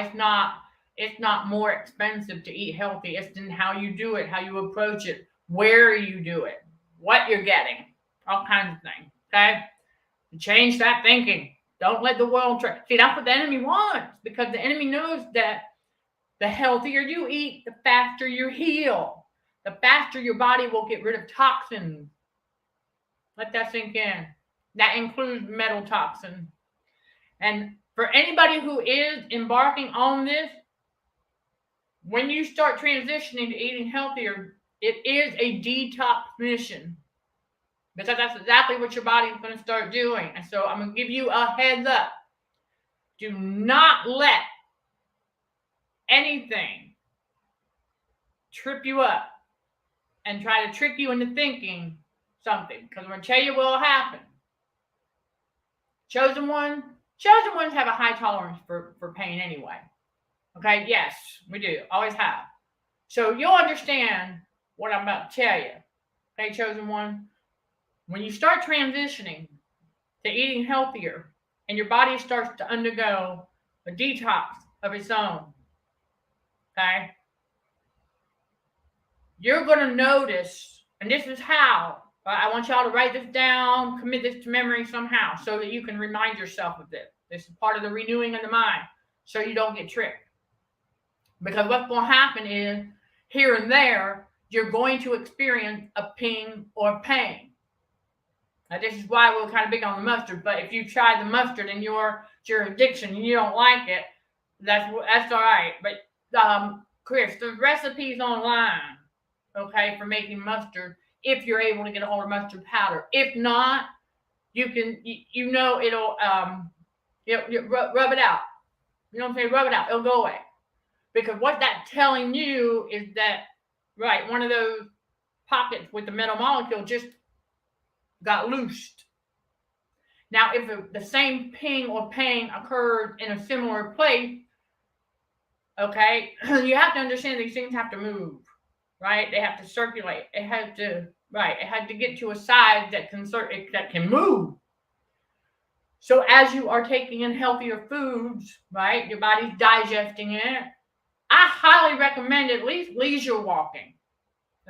it's not more expensive to eat healthy. It's in how you do it, how you approach it, where you do it, what you're getting, all kinds of things. Okay? Change that thinking. Don't let the world see, that's what the enemy wants, because the enemy knows that the healthier you eat, the faster you heal. The faster your body will get rid of toxins. Let that sink in. That includes metal toxins. And for anybody who is embarking on this, when you start transitioning to eating healthier, it is a detox mission, because that's exactly what your body is going to start doing. And so I'm going to give you a heads up. Do not let anything trip you up and try to trick you into thinking something, because I'm going to tell you what will happen. Chosen ones have a high tolerance for pain anyway. Okay, yes, we do. Always have. So you'll understand what I'm about to tell you. Okay, chosen one. When you start transitioning to eating healthier and your body starts to undergo a detox of its own, okay, you're going to notice, and this is how, I want y'all to write this down, commit this to memory somehow, so that you can remind yourself of this. This is part of the renewing of the mind, so you don't get tricked. Because what's going to happen is, here and there, you're going to experience a ping or pain. Now, this is why we're kind of big on the mustard, but if you try the mustard in your jurisdiction and you don't like it, that's all right. But Chris, there's recipes online, okay, for making mustard, if you're able to get a hold of mustard powder. If not, you can, it'll rub it out. You know what I'm saying? Rub it out. It'll go away. Because what that's telling you is that, right, one of those pockets with the metal molecule just got loosed. Now, if the same ping or pain occurred in a similar place, okay, you have to understand these things have to move, right? They have to circulate. It had to get to a size that can move. So as you are taking in healthier foods, right, your body's digesting it. I highly recommend at least leisure walking,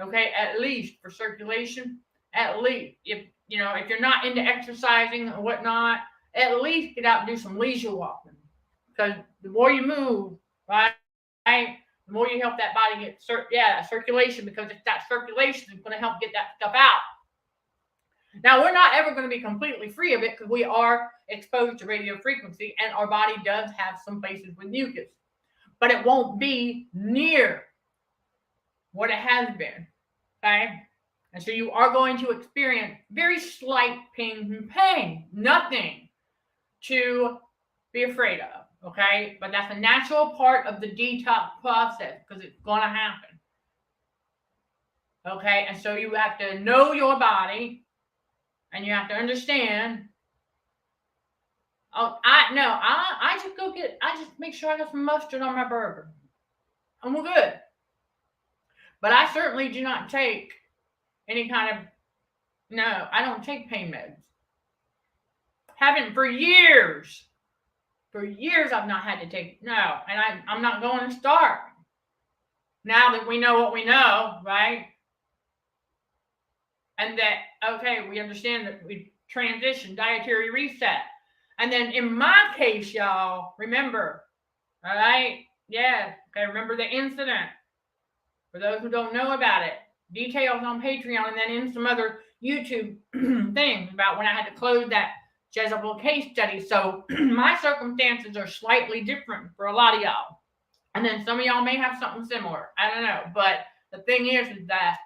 okay, at least for circulation. At least, if you're not into exercising or whatnot, at least get out and do some leisure walking. Because the more you move, right, the more you help that body get circulation, because it's that circulation that's going to help get that stuff out. Now, we're not ever going to be completely free of it, because we are exposed to radio frequency, and our body does have some places with mucus. But it won't be near what it has been, okay? And so you are going to experience very slight ping and pain. Nothing to be afraid of, okay? But that's a natural part of the detox process, because it's going to happen, okay? And so you have to know your body, and you have to understand. I just make sure I got some mustard on my burger, and we're good. But I certainly do not take any kind of, I don't take pain meds. Haven't for years. For years I've not had to take, and I'm not going to start. Now that we know what we know, right? And that, okay, we understand that we transition, dietary reset. And then in my case, y'all, remember, all right? Yeah, okay, remember the incident. For those who don't know about it, details on Patreon, and then in some other YouTube things about when I had to close that Jezebel case study. So my circumstances are slightly different for a lot of y'all. And then some of y'all may have something similar. I don't know. But the thing is that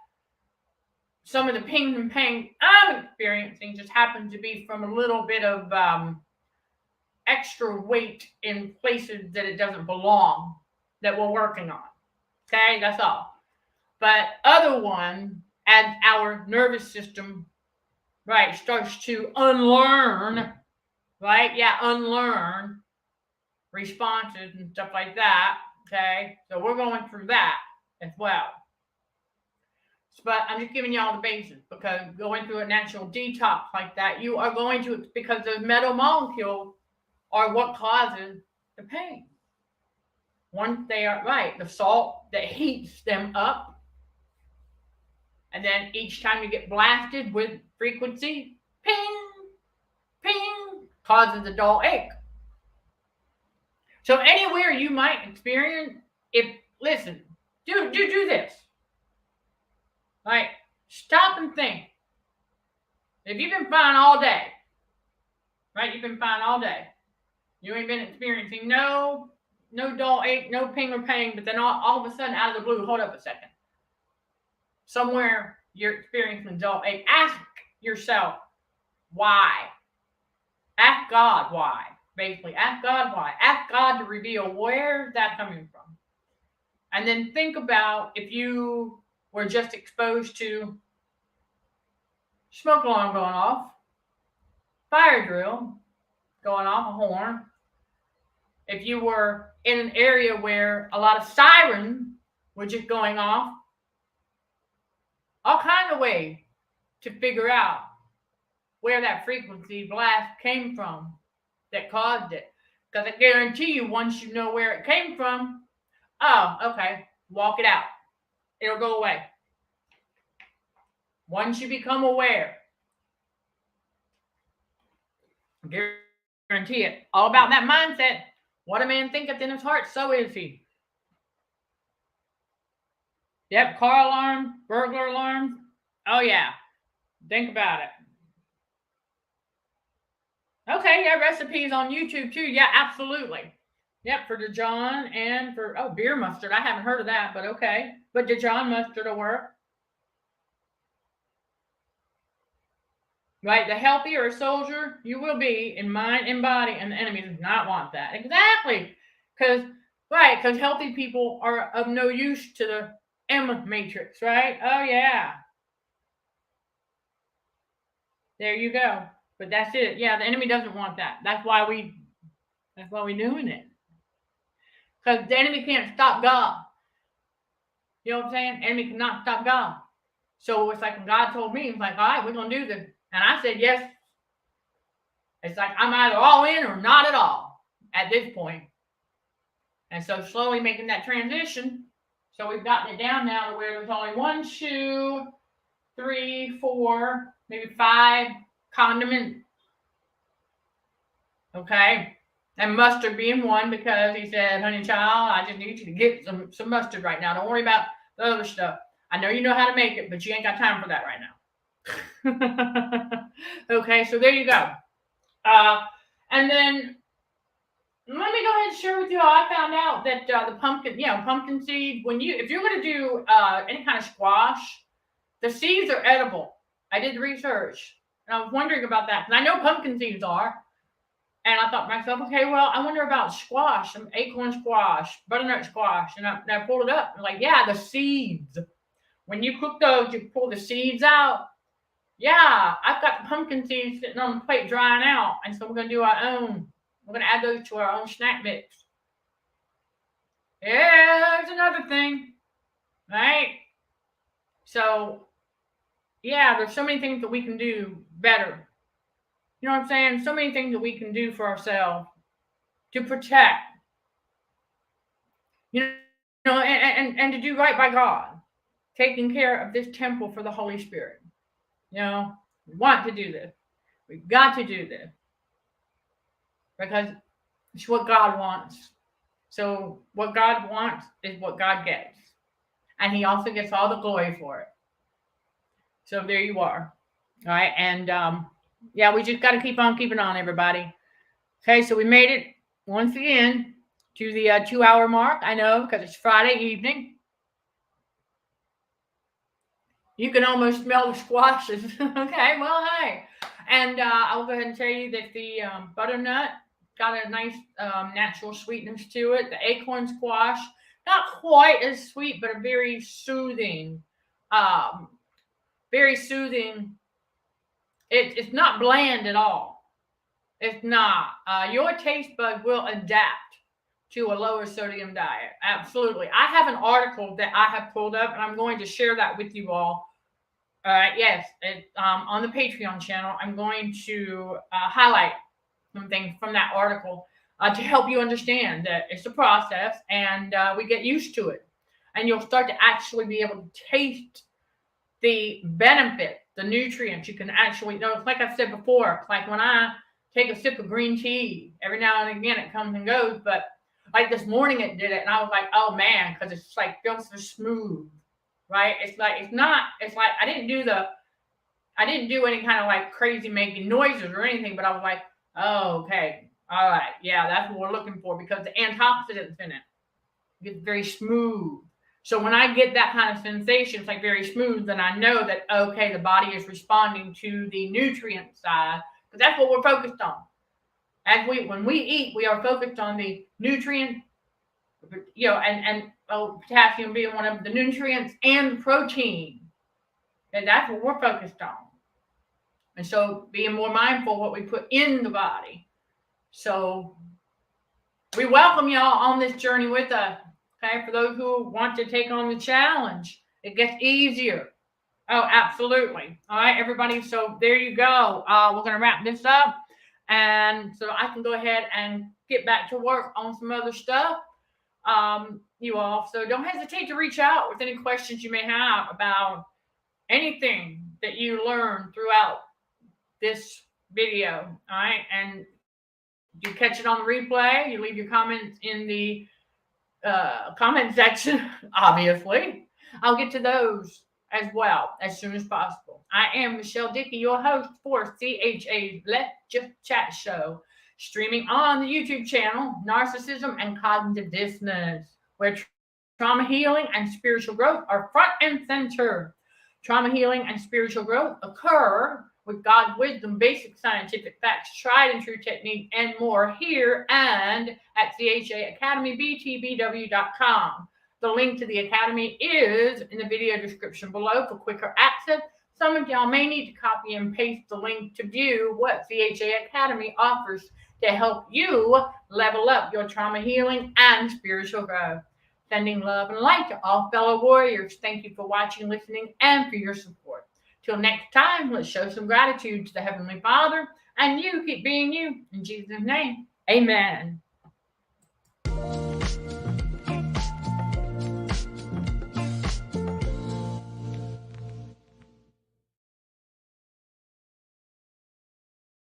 some of the pings and pain I'm experiencing just happen to be from a little bit of extra weight in places that it doesn't belong, that we're working on. Okay, that's all. But other one, as our nervous system, right, starts to unlearn, right? Yeah, unlearn responses and stuff like that. Okay, so we're going through that as well. But I'm just giving you all the basics, because going through a natural detox like that, you are going to, because those metal molecules are what causes the pain. Once they are, right, the salt that heats them up, and then each time you get blasted with frequency, ping, ping, causes a dull ache. So anywhere you might experience, listen, do this. Right? Stop and think. If you've been fine all day, right? You've been fine all day. You ain't been experiencing no dull ache, no ping or pain, but then all of a sudden, out of the blue, hold up a second. Somewhere you're experiencing dull ache. Ask yourself why. Ask God why. Basically, ask God why. Ask God to reveal where's that coming from. And then think about if you were just exposed to smoke alarm going off, fire drill going off, a horn. If you were in an area where a lot of sirens were just going off, all kinds of ways to figure out where that frequency blast came from that caused it. Because I guarantee you, once you know where it came from, oh, okay, walk it out. It'll go away. Once you become aware, guarantee it. All about that mindset. What a man thinketh in his heart, so is he. Yep, car alarm, burglar alarm. Oh, yeah. Think about it. Okay, yeah, recipes on YouTube, too. Yeah, absolutely. Yep, for Dijon and for, beer mustard. I haven't heard of that, but okay. But Dijon mustard will work. Right, the healthier a soldier you will be in mind and body, and the enemy does not want that. Exactly. Because healthy people are of no use to the M matrix, right? Oh, yeah. There you go. But that's it. Yeah, the enemy doesn't want that. That's why we're doing it. Because the enemy can't stop God. You know what I'm saying? The enemy cannot stop God. So it's like when God told me, he's like, all right, we're going to do this. And I said, yes. It's like I'm either all in or not at all at this point. And so slowly making that transition. So we've gotten it down now to where there's only 1, 2, 3, 4, maybe 5 condiments. Okay. And mustard being one, because he said, honey child, I just need you to get some mustard right now. Don't worry about the other stuff. I know you know how to make it, but you ain't got time for that right now. Okay, so there you go. And then let me go ahead and share with you how I found out that the pumpkin seed, if you're going to do any kind of squash, the seeds are edible. I did the research, and I was wondering about that, because I know pumpkin seeds are. And I thought to myself, okay, well, I wonder about squash, some acorn squash, butternut squash. And I pulled it up. I'm like, yeah, the seeds. When you cook those, you pull the seeds out. Yeah, I've got the pumpkin seeds sitting on the plate drying out. And so we're going to do our own. We're going to add those to our own snack mix. Yeah, there's another thing. Right? So, yeah, there's so many things that we can do better. You know what I'm saying? So many things that we can do for ourselves to protect, and to do right by God, taking care of this temple for the Holy Spirit. We want to do this. We've got to do this because it's what God wants. So what God wants is what God gets. And he also gets all the glory for it. So there you are. All right. And, yeah, we just got to keep on keeping on, everybody. Okay, so we made it once again to the 2-hour mark. I know, because it's Friday evening. You can almost smell the squashes. Okay, well, hey. And I'll go ahead and tell you that the butternut got a nice natural sweetness to it. The acorn squash, not quite as sweet, but a very soothing very soothing. It's not bland at all. It's not. Your taste buds will adapt to a lower sodium diet. Absolutely. I have an article that I have pulled up, and I'm going to share that with you all. Yes, on the Patreon channel, I'm going to highlight some things from that article to help you understand that it's a process, and we get used to it. And you'll start to actually be able to taste the benefit, the nutrients. You can actually, like I said before, like when I take a sip of green tea, every now and again it comes and goes, but like this morning it did it, and I was like, oh man, because it's like feels so smooth, right? It's like I didn't do any kind of like crazy making noises or anything, but I was like, oh, okay, all right, yeah, that's what we're looking for, because the antioxidants in it get very smooth. So when I get that kind of sensation, it's like very smooth, then I know that, okay, the body is responding to the nutrient side, because that's what we're focused on. When we eat, we are focused on the nutrient, and potassium being one of the nutrients, and the protein. And that's what we're focused on. And so being more mindful of what we put in the body. So we welcome y'all on this journey with us. Okay, for those who want to take on the challenge, it gets easier. Oh, absolutely. All right, everybody. So there you go. We're going to wrap this up. And so I can go ahead and get back to work on some other stuff. You all. So don't hesitate to reach out with any questions you may have about anything that you learned throughout this video. All right. And you catch it on the replay. You leave your comments in the comment section, obviously. I'll get to those as well as soon as possible. I am Michelle Dickey, your host for CHA's Let's Just Chat show, streaming on the YouTube channel Narcissism and Cognitive Dissonance, where trauma healing and spiritual growth are front and center. Trauma healing and spiritual growth occur with God's wisdom, basic scientific facts, tried and true technique, and more here and at CHAAcademyBTBW.com. The link to the Academy is in the video description below for quicker access. Some of y'all may need to copy and paste the link to view what CHA Academy offers to help you level up your trauma healing and spiritual growth. Sending love and light to all fellow warriors. Thank you for watching, listening, and for your support. Till next time, let's show some gratitude to the Heavenly Father, and you keep being you. In Jesus' name, amen.